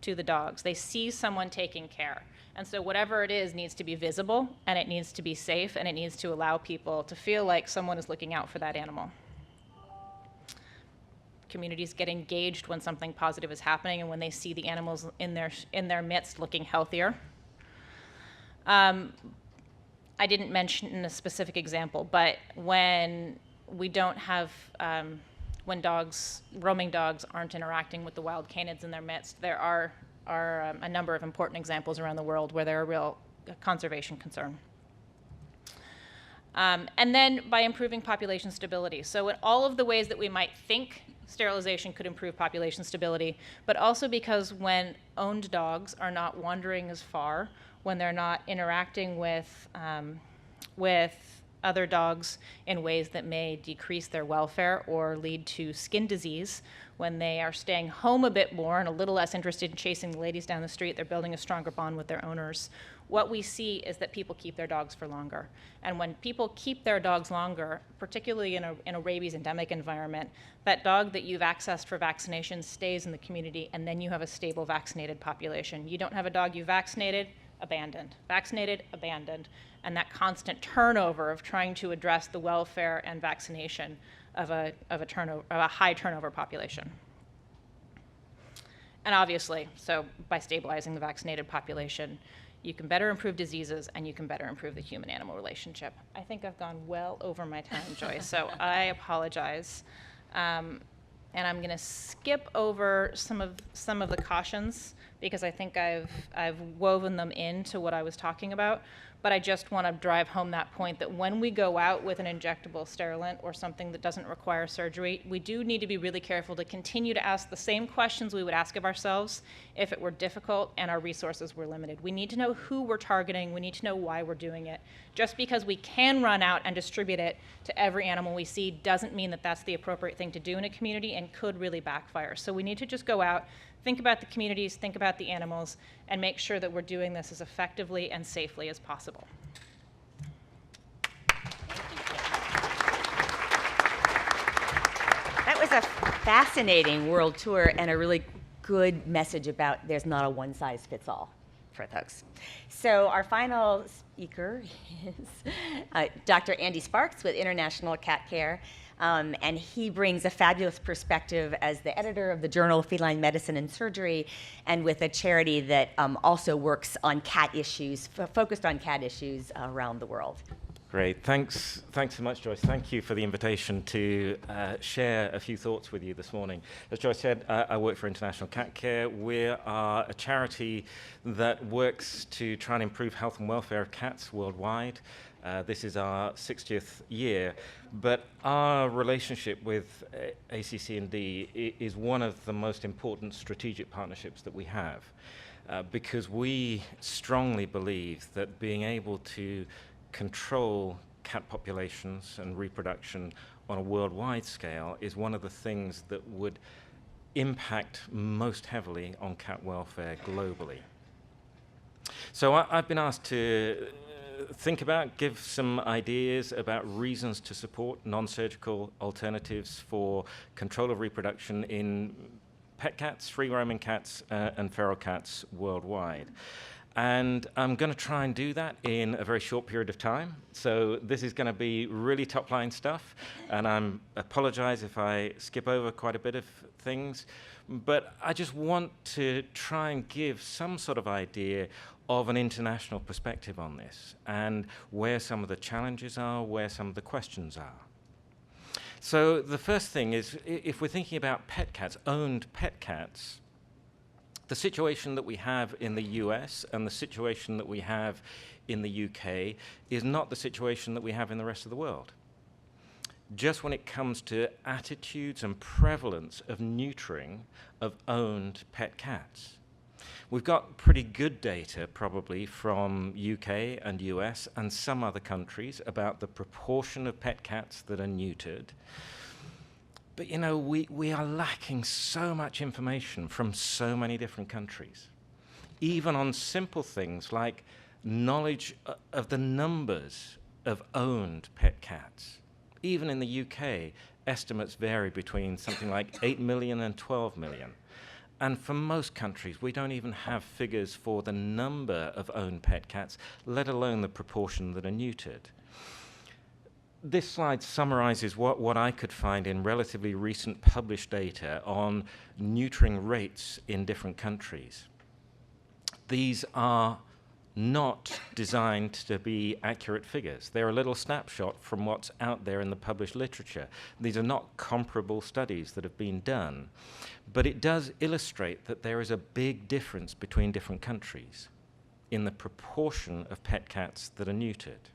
to the dogs. They see someone taking care. And so whatever it is needs to be visible, and it needs to be safe, and it needs to allow people to feel like someone is looking out for that animal. Communities get engaged when something positive is happening and when they see the animals in their midst looking healthier. I didn't mention a specific example, but when we don't have, when roaming dogs aren't interacting with the wild canids in their midst, there are a number of important examples around the world where they're a real conservation concern. And then by improving population stability. So in all of the ways that we might think sterilization could improve population stability, but also because when owned dogs are not wandering as far, when they're not interacting with other dogs in ways that may decrease their welfare or lead to skin disease, when they are staying home a bit more and a little less interested in chasing the ladies down the street, they're building a stronger bond with their owners. What we see is that people keep their dogs for longer. And when people keep their dogs longer, particularly in a rabies endemic environment, that dog that you've accessed for vaccination stays in the community, and then you have a stable vaccinated population. You don't have a dog you vaccinated, abandoned, vaccinated, abandoned, and that constant turnover of trying to address the welfare and vaccination of a high turnover population. And obviously, so by stabilizing the vaccinated population, you can better improve diseases and you can better improve the human-animal relationship. I think I've gone well over my time, Joyce, so I apologize. And I'm going to skip over some of the cautions because I think I've woven them into what I was talking about. But I just want to drive home that point that when we go out with an injectable sterilant or something that doesn't require surgery, we do need to be really careful to continue to ask the same questions we would ask of ourselves if it were difficult and our resources were limited. We need to know who we're targeting. We need to know why we're doing it. Just because we can run out and distribute it to every animal we see doesn't mean that that's the appropriate thing to do in a community and could really backfire. So we need to just go out, think about the communities, think about the animals, and make sure that we're doing this as effectively and safely as possible. That was a fascinating world tour and a really good message about there's not a one-size-fits-all for folks. So our final speaker is Dr. Andy Sparks with International Cat Care. And he brings a fabulous perspective as the editor of the Journal of Feline Medicine and Surgery, and with a charity that also works on cat issues, focused on cat issues around the world. Great. Thanks so much, Joyce. Thank you for the invitation to share a few thoughts with you this morning. As Joyce said, I work for International Cat Care. We are a charity that works to try and improve health and welfare of cats worldwide. This is our 60th year, but our relationship with ACC&D is one of the most important strategic partnerships that we have, because we strongly believe that being able to control cat populations and reproduction on a worldwide scale is one of the things that would impact most heavily on cat welfare globally. So I've been asked to give some ideas about reasons to support non-surgical alternatives for control of reproduction in pet cats, free-roaming cats, and feral cats worldwide. And I'm going to try and do that in a very short period of time. So this is going to be really top-line stuff, and I apologize if I skip over quite a bit of things. But I just want to try and give some sort of idea of an international perspective on this, and where some of the challenges are, where some of the questions are. So the first thing is, if we're thinking about pet cats, owned pet cats, the situation that we have in the US and the situation that we have in the UK is not the situation that we have in the rest of the world. Just when it comes to attitudes and prevalence of neutering of owned pet cats. We've got pretty good data probably from UK and US and some other countries about the proportion of pet cats that are neutered. But you know, we are lacking so much information from so many different countries, even on simple things like knowledge of the numbers of owned pet cats. Even in the UK, estimates vary between something like 8 million and 12 million. And for most countries, we don't even have figures for the number of owned pet cats, let alone the proportion that are neutered. This slide summarizes what I could find in relatively recent published data on neutering rates in different countries. These are not designed to be accurate figures. They're a little snapshot from what's out there in the published literature. These are not comparable studies that have been done, but it does illustrate that there is a big difference between different countries in the proportion of pet cats that are neutered.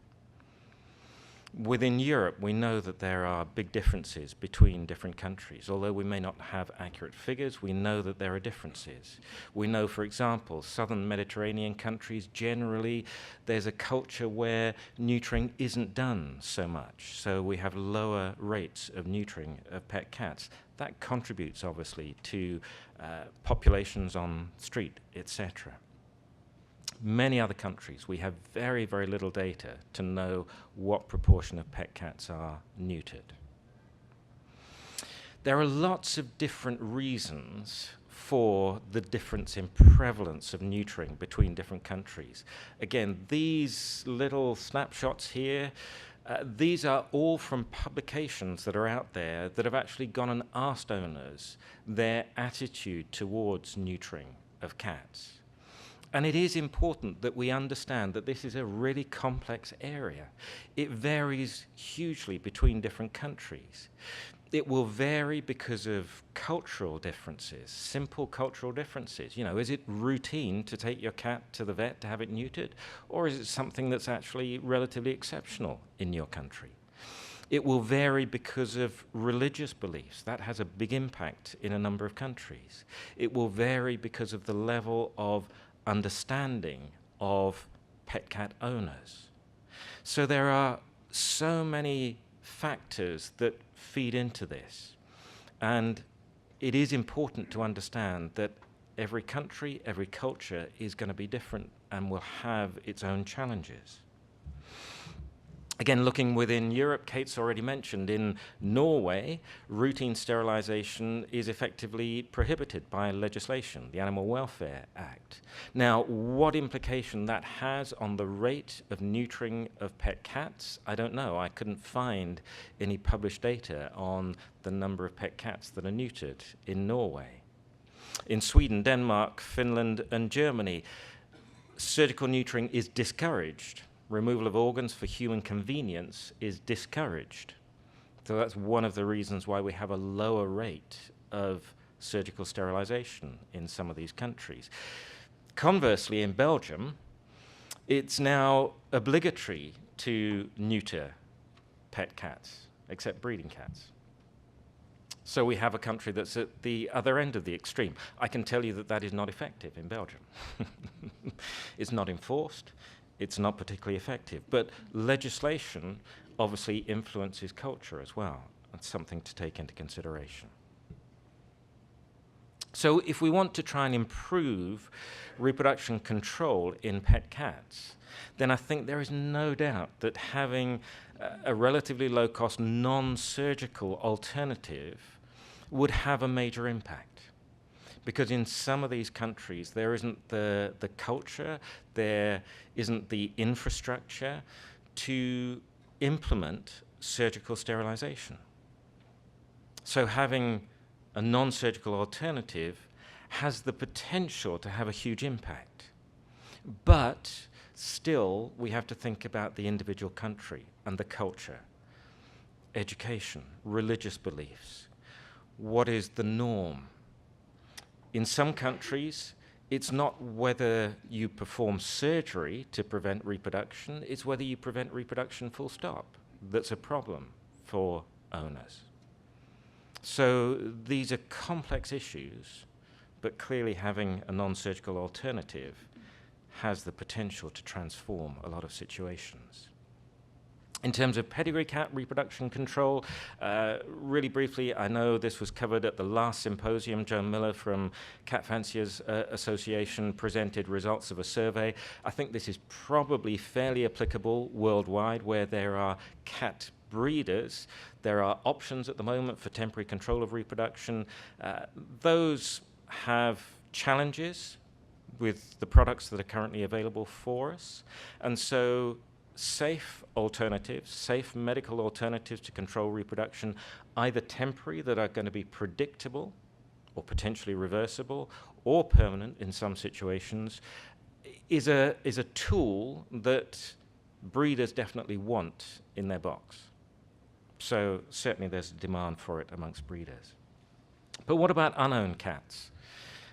Within Europe, we know that there are big differences between different countries. Although we may not have accurate figures, we know that there are differences. We know, for example, southern Mediterranean countries, generally, there's a culture where neutering isn't done so much. So we have lower rates of neutering of pet cats. That contributes, obviously, to populations on street, etc. Many other countries, we have very, very little data to know what proportion of pet cats are neutered. There are lots of different reasons for the difference in prevalence of neutering between different countries. Again, these little snapshots here, these are all from publications that are out there that have actually gone and asked owners their attitude towards neutering of cats. And it is important that we understand that this is a really complex area. It varies hugely between different countries. It will vary because of cultural differences, simple cultural differences. You know, is it routine to take your cat to the vet to have it neutered? Or is it something that's actually relatively exceptional in your country? It will vary because of religious beliefs. That has a big impact in a number of countries. It will vary because of the level of understanding of pet cat owners. So there are so many factors that feed into this. And it is important to understand that every country, every culture is going to be different and will have its own challenges. Again, looking within Europe, Kate's already mentioned, in Norway, routine sterilization is effectively prohibited by legislation, the Animal Welfare Act. Now, what implication that has on the rate of neutering of pet cats, I don't know. I couldn't find any published data on the number of pet cats that are neutered in Norway. In Sweden, Denmark, Finland, and Germany, surgical neutering is discouraged. removal of organs for human convenience is discouraged. So that's one of the reasons why we have a lower rate of surgical sterilization in some of these countries. Conversely, in Belgium, it's now obligatory to neuter pet cats, except breeding cats. So we have a country that's at the other end of the extreme. I can tell you that that is not effective in Belgium. It's not enforced. It's not particularly effective. But legislation obviously influences culture as well. That's something to take into consideration. So if we want to try and improve reproduction control in pet cats, then I think there is no doubt that having a relatively low-cost, non-surgical alternative would have a major impact. Because in some of these countries, there isn't the culture, there isn't the infrastructure to implement surgical sterilization. So having a non-surgical alternative has the potential to have a huge impact. But still, we have to think about the individual country and the culture, education, religious beliefs. What is the norm? In some countries, it's not whether you perform surgery to prevent reproduction, it's whether you prevent reproduction full stop. That's a problem for owners. So these are complex issues, but clearly having a non-surgical alternative has the potential to transform a lot of situations. In terms of pedigree cat reproduction control, really briefly, I know this was covered at the last symposium. Joan Miller from Cat Fanciers Association presented results of a survey. I think this is probably fairly applicable worldwide where there are cat breeders. There are options at the moment for temporary control of reproduction. Those have challenges with the products that are currently available for us. And so safe alternatives, safe medical alternatives to control reproduction, either temporary that are going to be predictable or potentially reversible or permanent in some situations, is a tool that breeders definitely want in their box. So certainly there's a demand for it amongst breeders. But what about unowned cats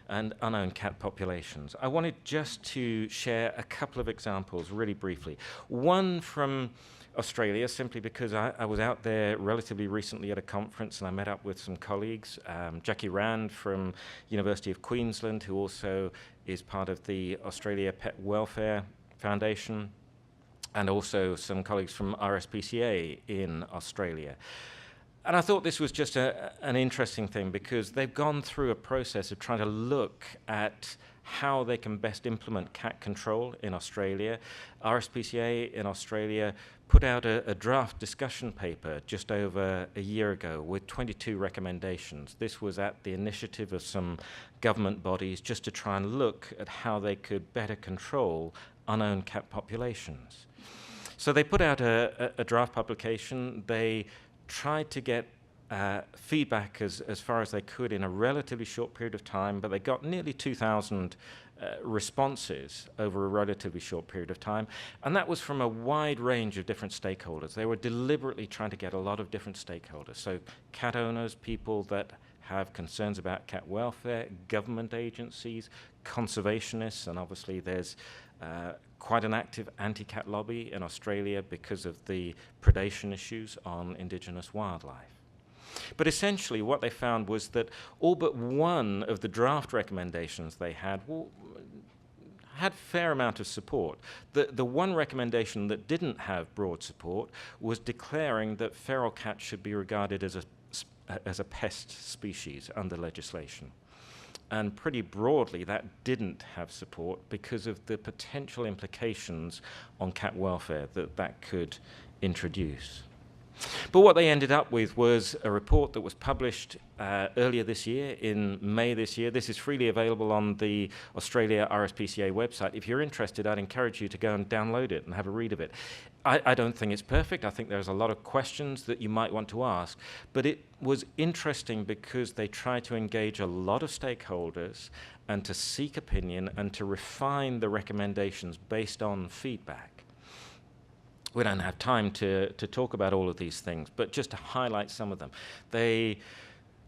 and unowned cat populations? I wanted just to share a couple of examples really briefly. One from Australia, simply because I was out there relatively recently at a conference and I met up with some colleagues, Jackie Rand from University of Queensland, who also is part of the Australia Pet Welfare Foundation, and also some colleagues from RSPCA in Australia. And I thought this was just an interesting thing because they've gone through a process of trying to look at how they can best implement cat control in Australia. RSPCA in Australia put out a draft discussion paper just over a year ago with 22 recommendations. This was at the initiative of some government bodies just to try and look at how they could better control unowned cat populations. So they put out a draft publication. They tried to get feedback as far as they could in a relatively short period of time, but they got nearly 2,000 responses over a relatively short period of time, and that was from a wide range of different stakeholders. They were deliberately trying to get a lot of different stakeholders, so cat owners, people that have concerns about cat welfare, government agencies, conservationists, and obviously there's quite an active anti-cat lobby in Australia because of the predation issues on indigenous wildlife. But essentially what they found was that all but one of the draft recommendations they had had a fair amount of support. The one recommendation that didn't have broad support was declaring that feral cats should be regarded as a pest species under legislation. And pretty broadly, that didn't have support because of the potential implications on cat welfare that could introduce. But what they ended up with was a report that was published earlier this year, in May this year. This is freely available on the Australia RSPCA website. If you're interested, I'd encourage you to go and download it and have a read of it. I don't think it's perfect. I think there's a lot of questions that you might want to ask. But it was interesting because they tried to engage a lot of stakeholders and to seek opinion and to refine the recommendations based on feedback. We don't have time to talk about all of these things, but just to highlight some of them. They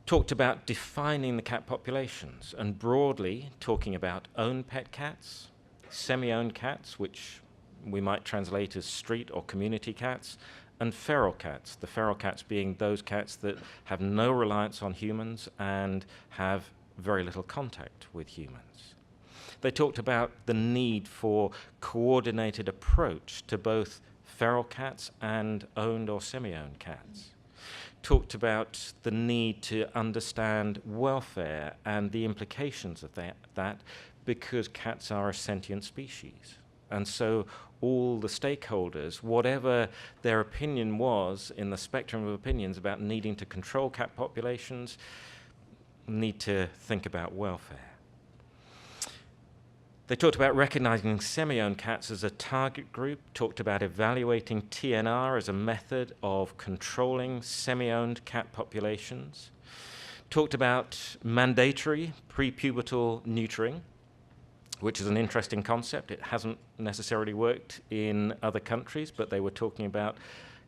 talked about defining the cat populations and broadly talking about owned pet cats, semi-owned cats, which we might translate as street or community cats, and feral cats, the feral cats being those cats that have no reliance on humans and have very little contact with humans. They talked about the need for coordinated approach to both feral cats and owned or semi-owned cats. Talked about the need to understand welfare and the implications of that because cats are a sentient species. And so all the stakeholders, whatever their opinion was in the spectrum of opinions about needing to control cat populations, need to think about welfare. They talked about recognizing semi-owned cats as a target group, talked about evaluating TNR as a method of controlling semi-owned cat populations, talked about mandatory prepubertal neutering, which is an interesting concept. It hasn't necessarily worked in other countries, but they were talking about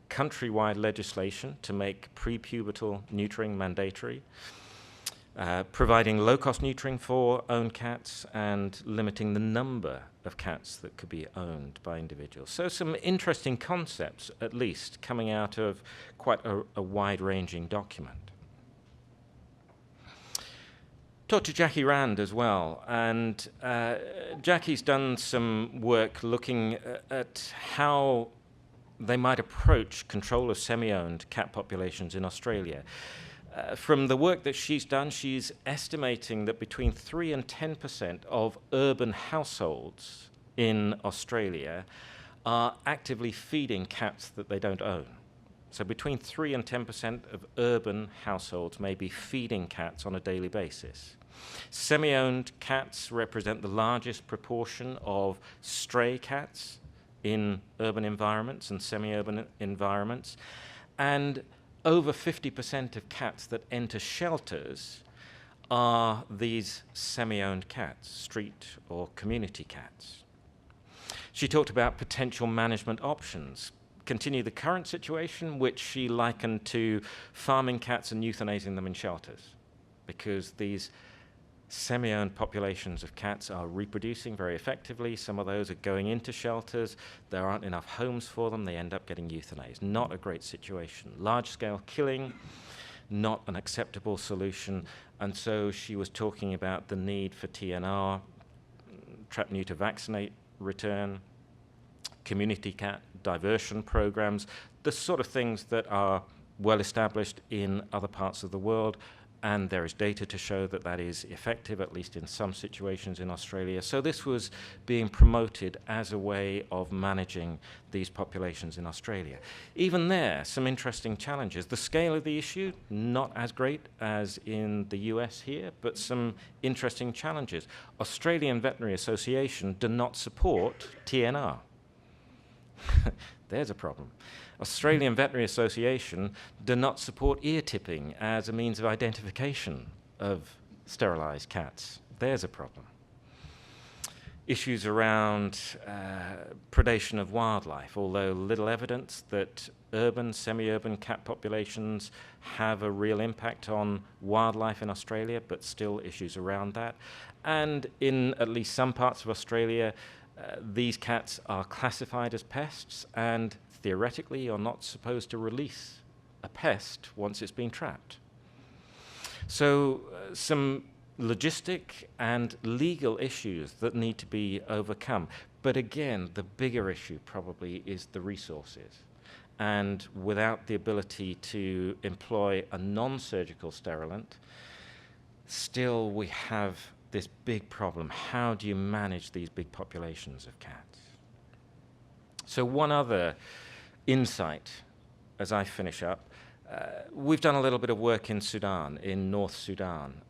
countrywide legislation to make prepubertal neutering mandatory. Providing low-cost neutering for owned cats and limiting the number of cats that could be owned by individuals. So some interesting concepts, at least, coming out of quite a wide-ranging document. Talked to Jackie Rand as well, and Jackie's done some work looking at how they might approach control of semi-owned cat populations in Australia. From the work that she's done, she's estimating that between 3 and 10% of urban households in Australia are actively feeding cats that they don't own. So between 3 and 10% of urban households may be feeding cats on a daily basis. Semi-owned cats represent the largest proportion of stray cats in urban environments and semi-urban environments, and over 50% of cats that enter shelters are these semi-owned cats, street or community cats. She talked about potential management options. Continue the current situation, which she likened to farming cats and euthanizing them in shelters, because these semi-owned populations of cats are reproducing very effectively. Some of those are going into shelters. There aren't enough homes for them. They end up getting euthanized. Not a great situation. Large-scale killing, not an acceptable solution. And so she was talking about the need for TNR, trap, neuter, vaccinate, return, community cat diversion programs, the sort of things that are well established in other parts of the world. And there is data to show that that is effective, at least in some situations in Australia. So this was being promoted as a way of managing these populations in Australia. Even there, some interesting challenges. The scale of the issue, not as great as in the US here, but some interesting challenges. Australian Veterinary Association do not support TNR. There's a problem. Australian Veterinary Association do not support ear tipping as a means of identification of sterilized cats. There's a problem. Issues around predation of wildlife, although little evidence that urban, semi-urban cat populations have a real impact on wildlife in Australia, but still issues around that. And in at least some parts of Australia, these cats are classified as pests, and theoretically you're not supposed to release a pest once it's been trapped. So some logistic and legal issues that need to be overcome. But again, the bigger issue probably is the resources. And without the ability to employ a non-surgical sterilant, still we have this big problem. How do you manage these big populations of cats? So one other insight as I finish up, we've done a little bit of work in Sudan, in North Sudan,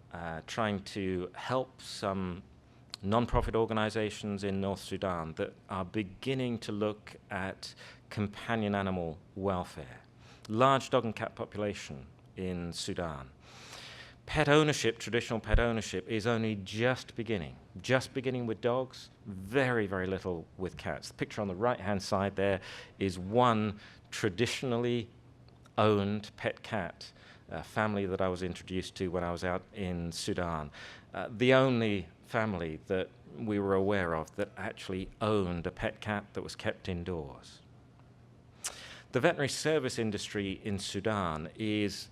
trying to help some non-profit organizations in North Sudan that are beginning to look at companion animal welfare. Large dog and cat population in Sudan. pet ownership, traditional pet ownership, is only just beginning with dogs, very, very little with cats. The picture on the right-hand side there is one traditionally owned pet cat, a family that I was introduced to when I was out in Sudan. The only family that we were aware of that actually owned a pet cat that was kept indoors. The veterinary service industry in Sudan is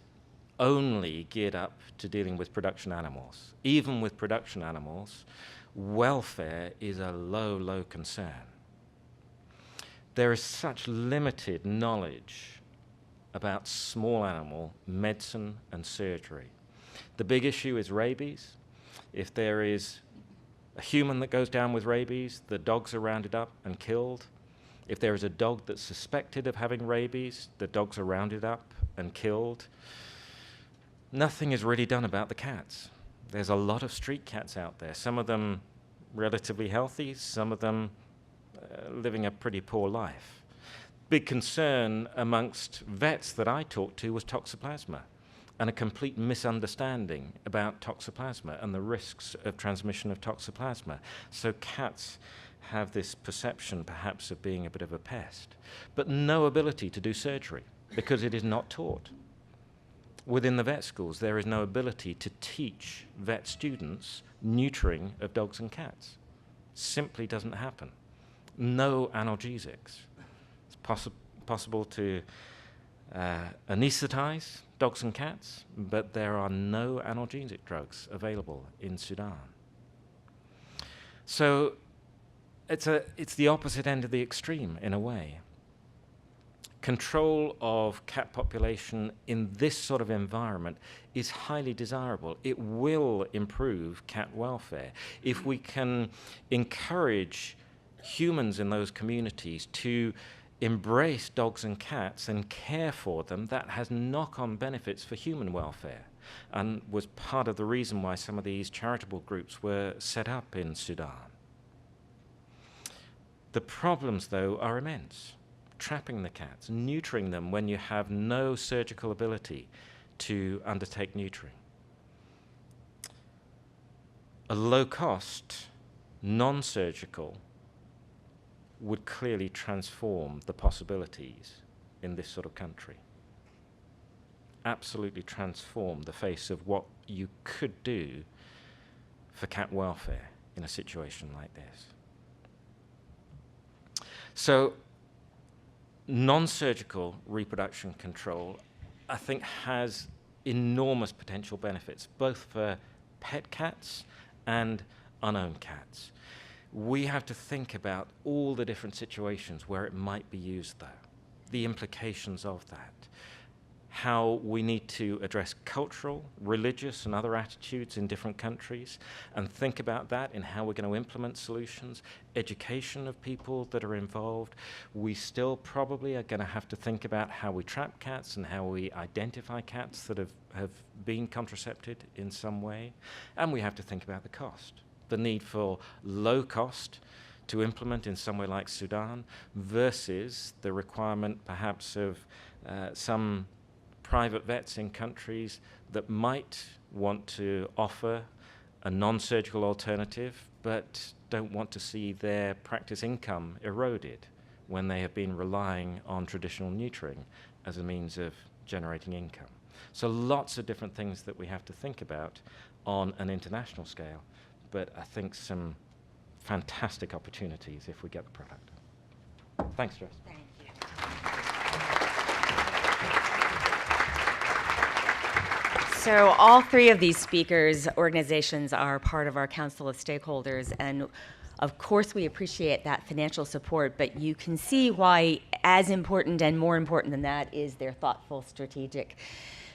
only geared up to dealing with production animals. Even with production animals, welfare is a low, low concern. There is such limited knowledge about small animal medicine and surgery. The big issue is rabies. If there is a human that goes down with rabies, the dogs are rounded up and killed. If there is a dog that's suspected of having rabies, the dogs are rounded up and killed. Nothing is really done about the cats. There's a lot of street cats out there, some of them relatively healthy, some of them living a pretty poor life. Big concern amongst vets that I talked to was toxoplasma, and a complete misunderstanding about toxoplasma and the risks of transmission of toxoplasma. So cats have this perception perhaps of being a bit of a pest, but no ability to do surgery because it is not taught. Within the vet schools, there is no ability to teach vet students neutering of dogs and cats. Simply doesn't happen. No analgesics. It's possible to anesthetize dogs and cats, but there are no analgesic drugs available in Sudan. So it's the opposite end of the extreme in a way. Control of cat population in this sort of environment is highly desirable. It will improve cat welfare. If we can encourage humans in those communities to embrace dogs and cats and care for them, that has knock-on benefits for human welfare, and was part of the reason why some of these charitable groups were set up in Sudan. The problems, though, are immense. Trapping the cats, neutering them when you have no surgical ability to undertake neutering. A low-cost, non-surgical would clearly transform the possibilities in this sort of country. Absolutely transform the face of what you could do for cat welfare in a situation like this. So, non-surgical reproduction control, I think, has enormous potential benefits, both for pet cats and unowned cats. We have to think about all the different situations where it might be used, though, the implications of that, how we need to address cultural, religious, and other attitudes in different countries, and think about that in how we're going to implement solutions, education of people that are involved. We still probably are going to have to think about how we trap cats and how we identify cats that have been contracepted in some way, and we have to think about the cost, the need for low cost to implement in somewhere like Sudan versus the requirement perhaps of some private vets in countries that might want to offer a non-surgical alternative but don't want to see their practice income eroded when they have been relying on traditional neutering as a means of generating income. So lots of different things that we have to think about on an international scale, but I think some fantastic opportunities if we get the product. Thanks, Joyce. Thank you. So all three of these speakers' organizations are part of our Council of Stakeholders, and of course we appreciate that financial support, but you can see why as important and more important than that is their thoughtful strategic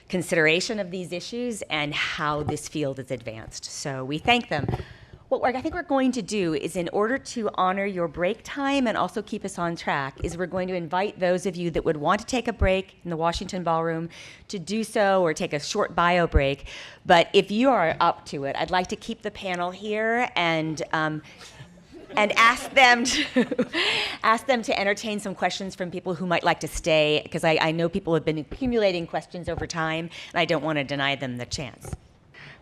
consideration of these issues and how this field is advanced. So we thank them. What I think we're going to do is, in order to honor your break time and also keep us on track, is we're going to invite those of you that would want to take a break in the Washington Ballroom to do so, or take a short bio break. But if you are up to it, I'd like to keep the panel here and ask them to entertain some questions from people who might like to stay, because I know people have been accumulating questions over time, and I don't want to deny them the chance.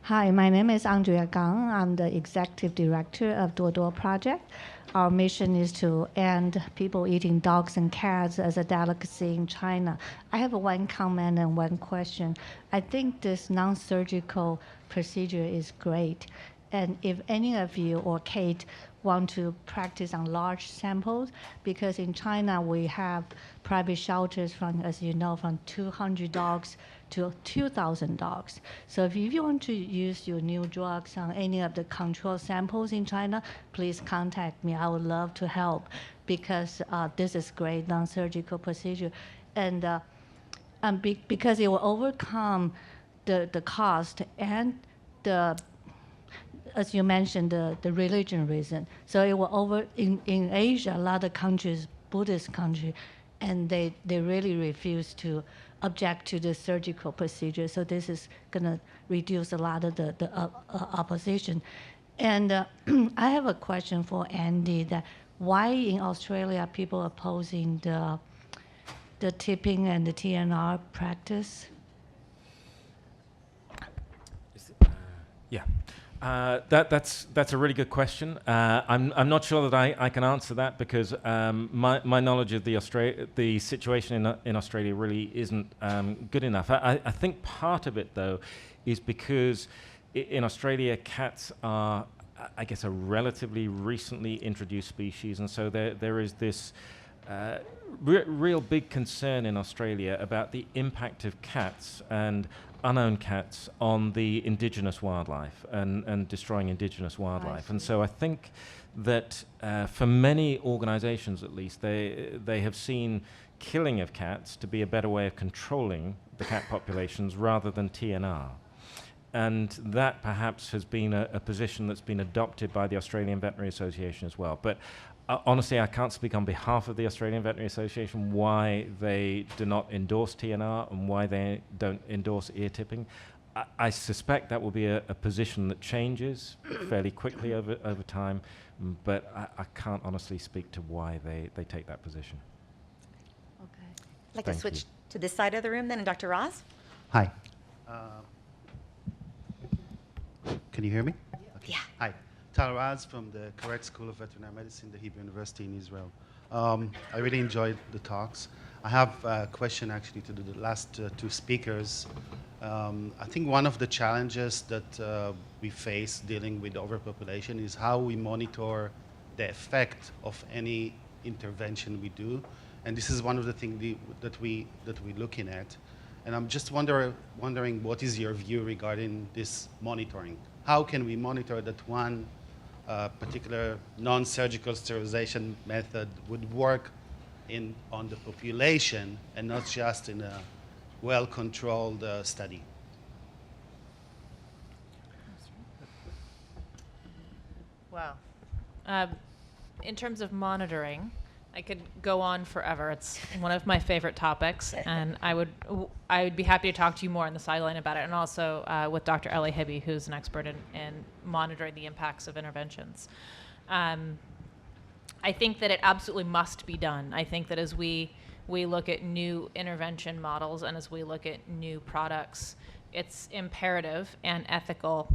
Hi, my name is Andrea Gang. I'm the executive director of Duoduo Project. Our mission is to end people eating dogs and cats as a delicacy in China. I have one comment and one question. I think this non-surgical procedure is great. And if any of you or Kate want to practice on large samples, because in China we have private shelters from, as you know, from 200 dogs to 2,000 dogs. So if you want to use your new drugs on any of the control samples in China, please contact me. I would love to help because this is great non-surgical procedure. And because it will overcome the cost and the, as you mentioned, the religion reason. So it will in Asia, a lot of countries, Buddhist country, and they really refuse to object to the surgical procedure. So this is gonna reduce a lot of the opposition. And I have a question for Andy, that why in Australia people opposing the tipping and the TNR practice? Yeah. That's a really good question. I'm not sure that I can answer that because my knowledge of the situation in Australia really isn't good enough. I think part of it, though, is because in Australia, cats are, I guess, a relatively recently introduced species, and so there is this real big concern in Australia about the impact of cats and unowned cats on the indigenous wildlife and destroying indigenous wildlife. And so I think that for many organizations, at least, they have seen killing of cats to be a better way of controlling the cat populations rather than TNR. And that perhaps has been a position that's been adopted by the Australian Veterinary Association as well. But honestly, I can't speak on behalf of the Australian Veterinary Association why they do not endorse TNR and why they don't endorse ear tipping. I suspect that will be a position that changes fairly quickly over time, but I can't honestly speak to why they take that position. Okay. I'd like to switch to this side of the room then, and Dr. Ross. Hi. Can you hear me? Okay. Yeah. Hi. Tal Raz from the Correct School of Veterinary Medicine, the Hebrew University in Israel. I really enjoyed the talks. I have a question actually to the last two speakers. I think one of the challenges that we face dealing with overpopulation is how we monitor the effect of any intervention we do. And this is one of the things that we're looking at. And I'm just wondering what is your view regarding this monitoring? How can we monitor that one particular non-surgical sterilization method would work on the population and not just in a well-controlled study? Wow. In terms of monitoring, I could go on forever. It's one of my favorite topics, and I would be happy to talk to you more on the sideline about it, and also with Dr. Ellie Hibby, who's an expert in monitoring the impacts of interventions. I think that it absolutely must be done. I think that as we look at new intervention models and as we look at new products, it's imperative and ethical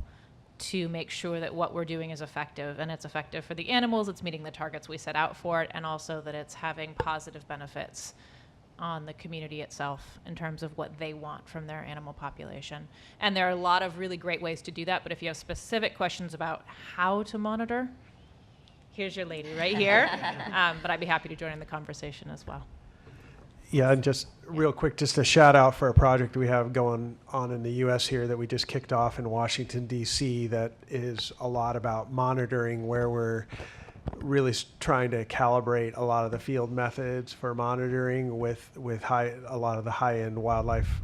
to make sure that what we're doing is effective, and it's effective for the animals, it's meeting the targets we set out for it, and also that it's having positive benefits on the community itself in terms of what they want from their animal population. And there are a lot of really great ways to do that, but if you have specific questions about how to monitor, here's your lady right here. But I'd be happy to join in the conversation as well. Yeah, and just real quick, just a shout out for a project we have going on in the U.S. here that we just kicked off in Washington, D.C. that is a lot about monitoring, where we're really trying to calibrate a lot of the field methods for monitoring with a lot of the high-end wildlife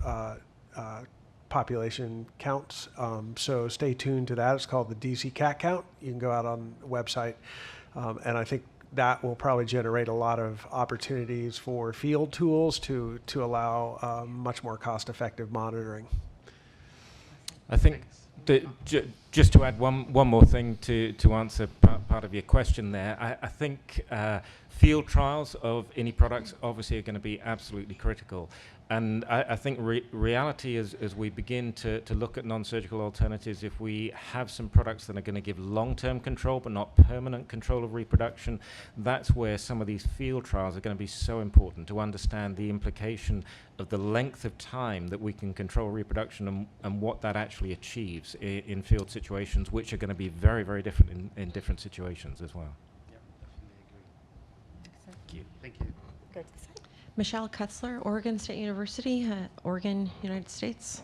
population counts. So stay tuned to that. It's called the DC Cat Count. You can go out on the website, and I think that will probably generate a lot of opportunities for field tools to allow much more cost-effective monitoring. I think Just to add one more thing to answer part of your question there, I think field trials of any products obviously are going to be absolutely critical. And I think reality is, as we begin to look at non-surgical alternatives, if we have some products that are going to give long-term control but not permanent control of reproduction, that's where some of these field trials are going to be so important to understand the implication of the length of time that we can control reproduction and what that actually achieves in field situations, which are going to be very, very different in different situations as well. Yeah, definitely agree. Thank you. Thank you. Go to the side. Michelle Kutzler, Oregon State University, Oregon, United States.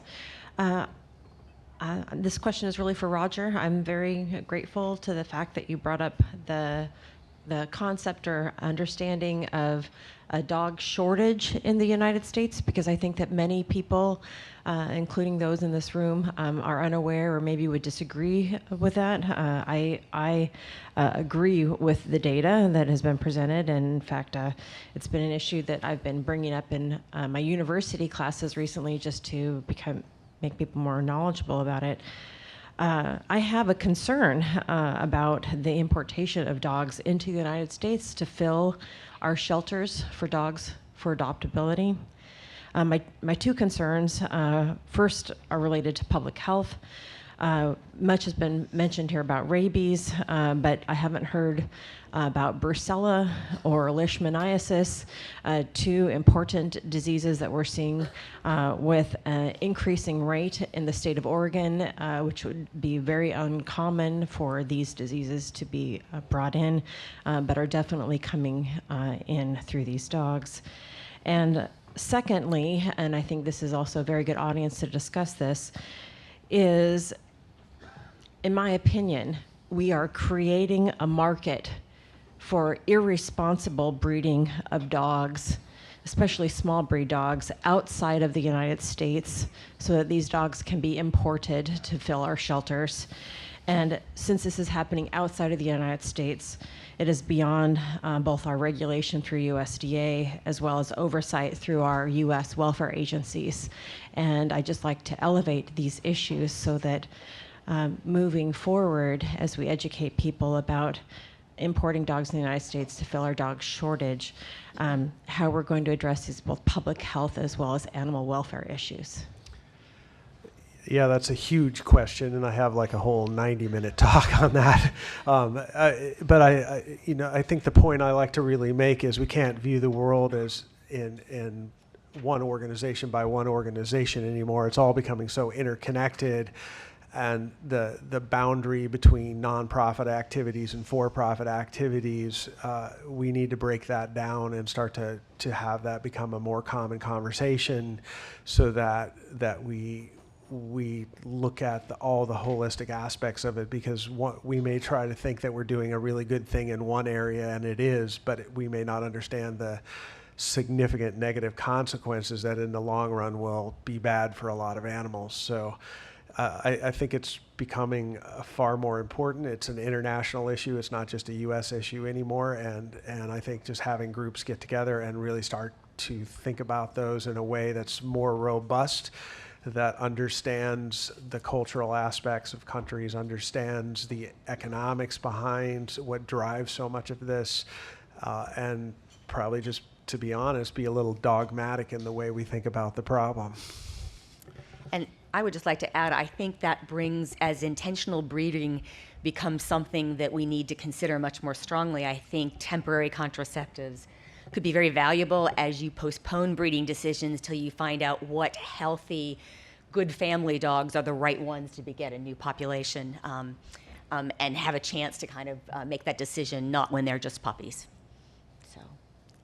This question is really for Roger. I'm very grateful to the fact that you brought up the concept or understanding of a dog shortage in the United States, because I think that many people, including those in this room, are unaware or maybe would disagree with that. I agree with the data that has been presented, and in fact, it's been an issue that I've been bringing up in my university classes recently just to make people more knowledgeable about it. I have a concern about the importation of dogs into the United States to fill our shelters for dogs for adoptability. My two concerns, first, are related to public health. Much has been mentioned here about rabies, but I haven't heard about brucella or leishmaniasis, two important diseases that we're seeing with an increasing rate in the state of Oregon, which would be very uncommon for these diseases to be brought in, but are definitely coming in through these dogs. And secondly, and I think this is also a very good audience to discuss this, is, in my opinion, we are creating a market for irresponsible breeding of dogs, especially small breed dogs, outside of the United States, so that these dogs can be imported to fill our shelters. And since this is happening outside of the United States, it is beyond both our regulation through USDA as well as oversight through our US welfare agencies. And I just like to elevate these issues so that moving forward, as we educate people about importing dogs in the United States to fill our dog shortage, how we're going to address these both public health as well as animal welfare issues. Yeah, that's a huge question, and I have like a whole 90-minute talk on that. But I think the point I like to really make is we can't view the world as in one organization by one organization anymore. It's all becoming so interconnected, and the boundary between nonprofit activities and for-profit activities, we need to break that down and start to have that become a more common conversation, so that we look at all the holistic aspects of it, because we may try to think that we're doing a really good thing in one area, and it is, but we may not understand the significant negative consequences that in the long run will be bad for a lot of animals. So I think it's becoming far more important. It's an international issue. It's not just a U.S. issue anymore, and I think just having groups get together and really start to think about those in a way that's more robust, that understands the cultural aspects of countries, understands the economics behind what drives so much of this, and probably just, to be honest, be a little dogmatic in the way we think about the problem. And I would just like to add, I think that brings, as intentional breeding becomes something that we need to consider much more strongly, I think temporary contraceptives could be very valuable as you postpone breeding decisions till you find out what healthy, good family dogs are the right ones to beget a new population, and have a chance to kind of make that decision not when they're just puppies. So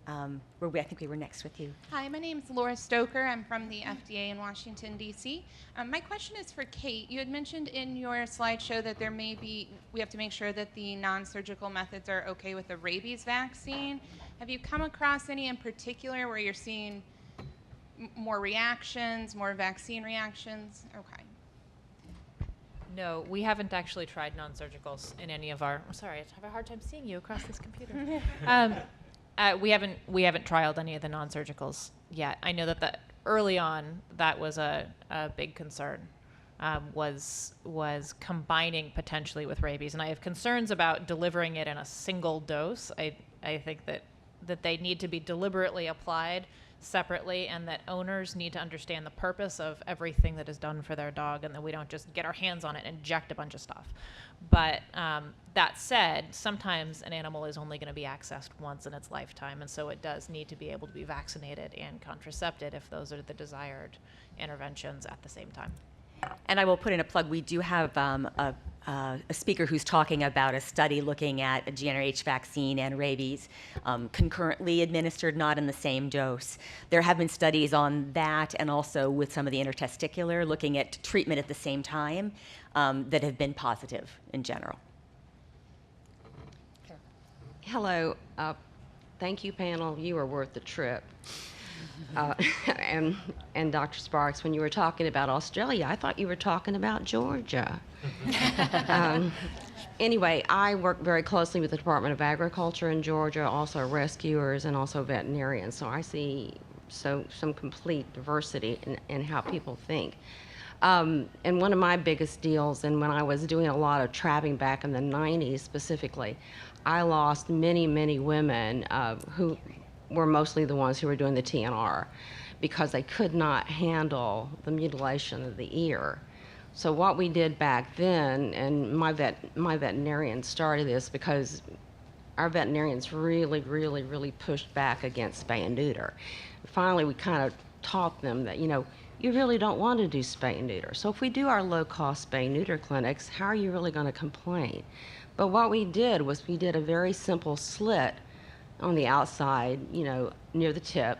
I think we were next with you. Hi, my name is Laura Stoker. I'm from the FDA in Washington, D.C. My question is for Kate. You had mentioned in your slideshow that we have to make sure that the non-surgical methods are okay with the rabies vaccine. Have you come across any in particular where you're seeing more reactions, more vaccine reactions? Okay. No, we haven't actually tried non-surgicals in any of our. Sorry, I have a hard time seeing you across this computer. We haven't trialed any of the non-surgicals yet. I know that early on that was a big concern was combining potentially with rabies, and I have concerns about delivering it in a single dose. I think that they need to be deliberately applied separately, and that owners need to understand the purpose of everything that is done for their dog, and that we don't just get our hands on it and inject a bunch of stuff. But that said, sometimes an animal is only going to be accessed once in its lifetime, and so it does need to be able to be vaccinated and contracepted if those are the desired interventions at the same time. And I will put in a plug. We do have a speaker who's talking about a study looking at a GnRH vaccine and rabies concurrently administered, not in the same dose. There have been studies on that, and also with some of the intertesticular, looking at treatment at the same time, that have been positive in general. Hello. Thank you, panel. You are worth the trip. And Dr. Sparks, when you were talking about Australia, I thought you were talking about Georgia. Anyway, I work very closely with the Department of Agriculture in Georgia, also rescuers and also veterinarians. So I see some complete diversity in how people think. And one of my biggest deals, and when I was doing a lot of trapping back in the 90s specifically, I lost many, many women who were mostly the ones who were doing the TNR because they could not handle the mutilation of the ear. So what we did back then, and my veterinarian started this because our veterinarians really pushed back against spay and neuter. Finally, we kind of taught them that, you really don't want to do spay and neuter. So if we do our low-cost spay and neuter clinics, how are you really going to complain? But what we did was we did a very simple slit on the outside, near the tip,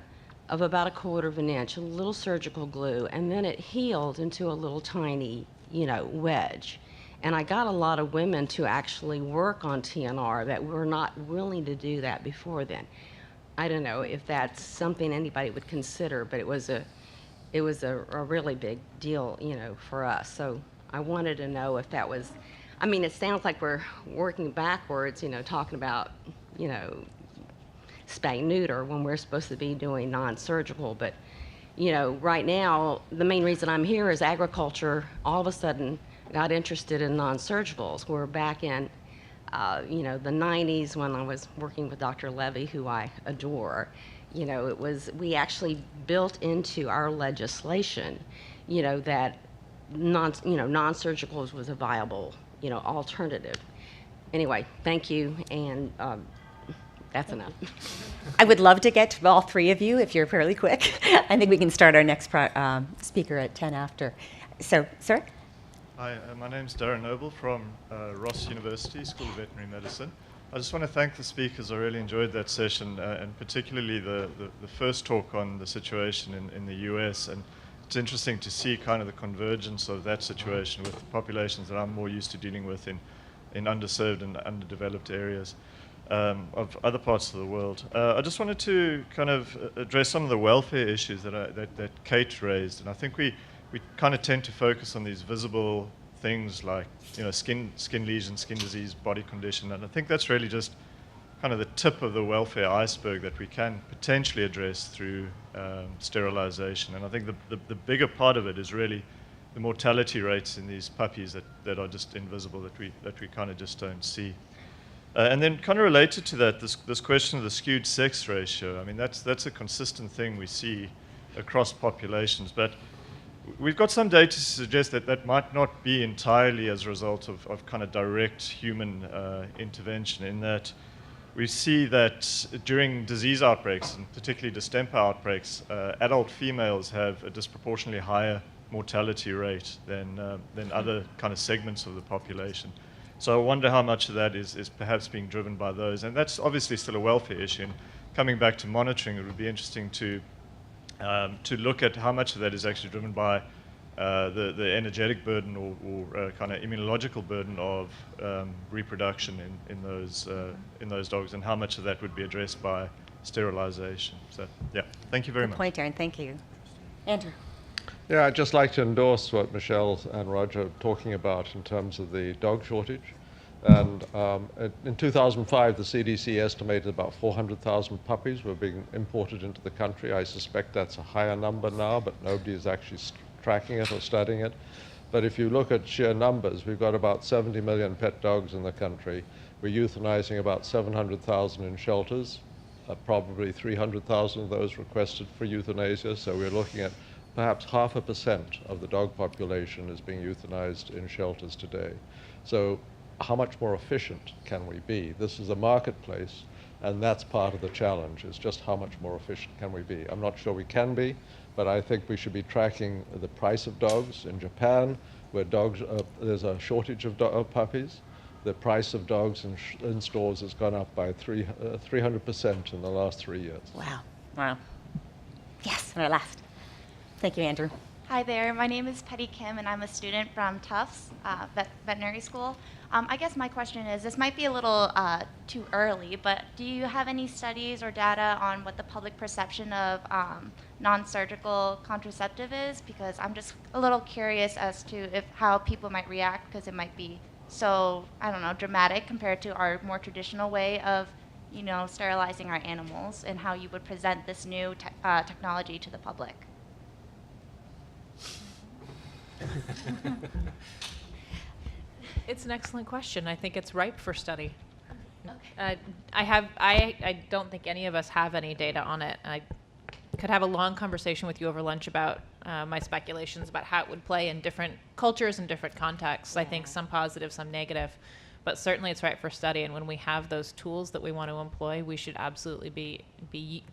of about 1/4 of an inch, a little surgical glue, and then it healed into a little tiny, wedge. And I got a lot of women to actually work on TNR that were not willing to do that before then. I don't know if that's something anybody would consider, but it was a really big deal, for us. So I wanted to know if that was, it sounds like we're working backwards, talking about, spay neuter when we're supposed to be doing non-surgical. But right now the main reason I'm here is agriculture all of a sudden got interested in non-surgicals. We're back in the 90s when I was working with Dr. Levy, who I adore. We actually built into our legislation that non-surgicals was a viable alternative. Anyway, thank you, and that's enough. I would love to get to all three of you if you're fairly quick. I think we can start our next speaker at 10 after. So, sir? Hi, my name's Darren Noble from Ross University School of Veterinary Medicine. I just want to thank the speakers. I really enjoyed that session, and particularly the first talk on the situation in the US. And it's interesting to see kind of the convergence of that situation with the populations that I'm more used to dealing with in underserved and underdeveloped areas of other parts of the world. I just wanted to kind of address some of the welfare issues that Kate raised, and I think we kind of tend to focus on these visible things like skin lesions, skin disease, body condition, and I think that's really just kind of the tip of the welfare iceberg that we can potentially address through sterilization. And I think the bigger part of it is really the mortality rates in these puppies that are just invisible, that we kind of just don't see. And then kind of related to that, this question of the skewed sex ratio. That's a consistent thing we see across populations, but we've got some data to suggest that might not be entirely as a result of kind of direct human intervention, in that we see that during disease outbreaks, and particularly distemper outbreaks, adult females have a disproportionately higher mortality rate than other kind of segments of the population. So I wonder how much of that is perhaps being driven by those. And that's obviously still a welfare issue. And coming back to monitoring, it would be interesting to look at how much of that is actually driven by the energetic burden or kind of immunological burden of reproduction in those dogs, and how much of that would be addressed by sterilization. So, yeah, thank you very much. Good point, Darren. Thank you. Andrew. Yeah, I'd just like to endorse what Michelle and Roger are talking about in terms of the dog shortage. And in 2005, the CDC estimated about 400,000 puppies were being imported into the country. I suspect that's a higher number now, but nobody is actually tracking it or studying it. But if you look at sheer numbers, we've got about 70 million pet dogs in the country. We're euthanizing about 700,000 in shelters, probably 300,000 of those requested for euthanasia. So we're looking at perhaps 0.5% of the dog population is being euthanized in shelters today. So how much more efficient can we be? This is a marketplace, and that's part of the challenge, is just how much more efficient can we be? I'm not sure we can be, but I think we should be tracking the price of dogs. In Japan, where there's a shortage of puppies, the price of dogs in stores has gone up by 300% in the last 3 years. Wow. Wow. Yes, and our last. Thank you, Andrew. Hi there, my name is Petty Kim and I'm a student from Tufts Veterinary School. I guess my question is, this might be a little too early, but do you have any studies or data on what the public perception of non-surgical contraceptive is? Because I'm just a little curious as to how people might react, because it might be so, I don't know, dramatic compared to our more traditional way of, you know, sterilizing our animals, and how you would present this new technology to the public. It's an excellent question. I think it's ripe for study. Okay. I don't think any of us have any data on it. I could have a long conversation with you over lunch about my speculations about how it would play in different cultures and different contexts. I think some positive, some negative, but certainly it's ripe for study. And when we have those tools that we want to employ, we should absolutely be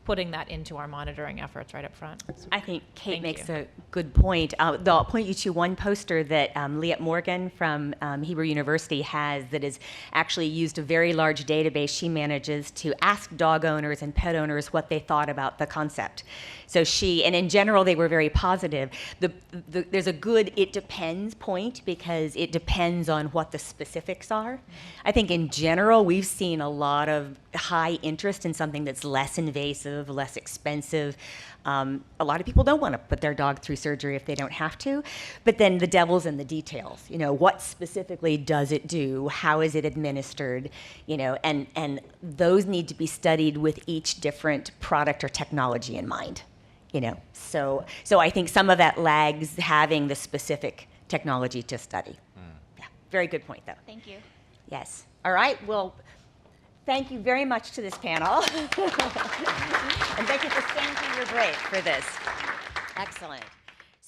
putting that into our monitoring efforts right up front. So I think Kate makes a good point. I'll point you to one poster that Liat Morgan from Hebrew University has that has actually used a very large database she manages to ask dog owners and pet owners what they thought about the concept. So and in general, they were very positive. There's a good "it depends" point, because it depends on what the specifics are. I think in general, we've seen a lot of high interest in something that's less invasive, less expensive. A lot of people don't want to put their dog through surgery if they don't have to. But then the devil's in the details. You know, what specifically does it do? How is it administered? You know, and those need to be studied with each different product or technology in mind. You know, so I think some of that lags having the specific technology to study. Yeah, very good point, though. Thank you. Yes. All right. Well, thank you very much to this panel. And thank you for staying through your break for this. Excellent.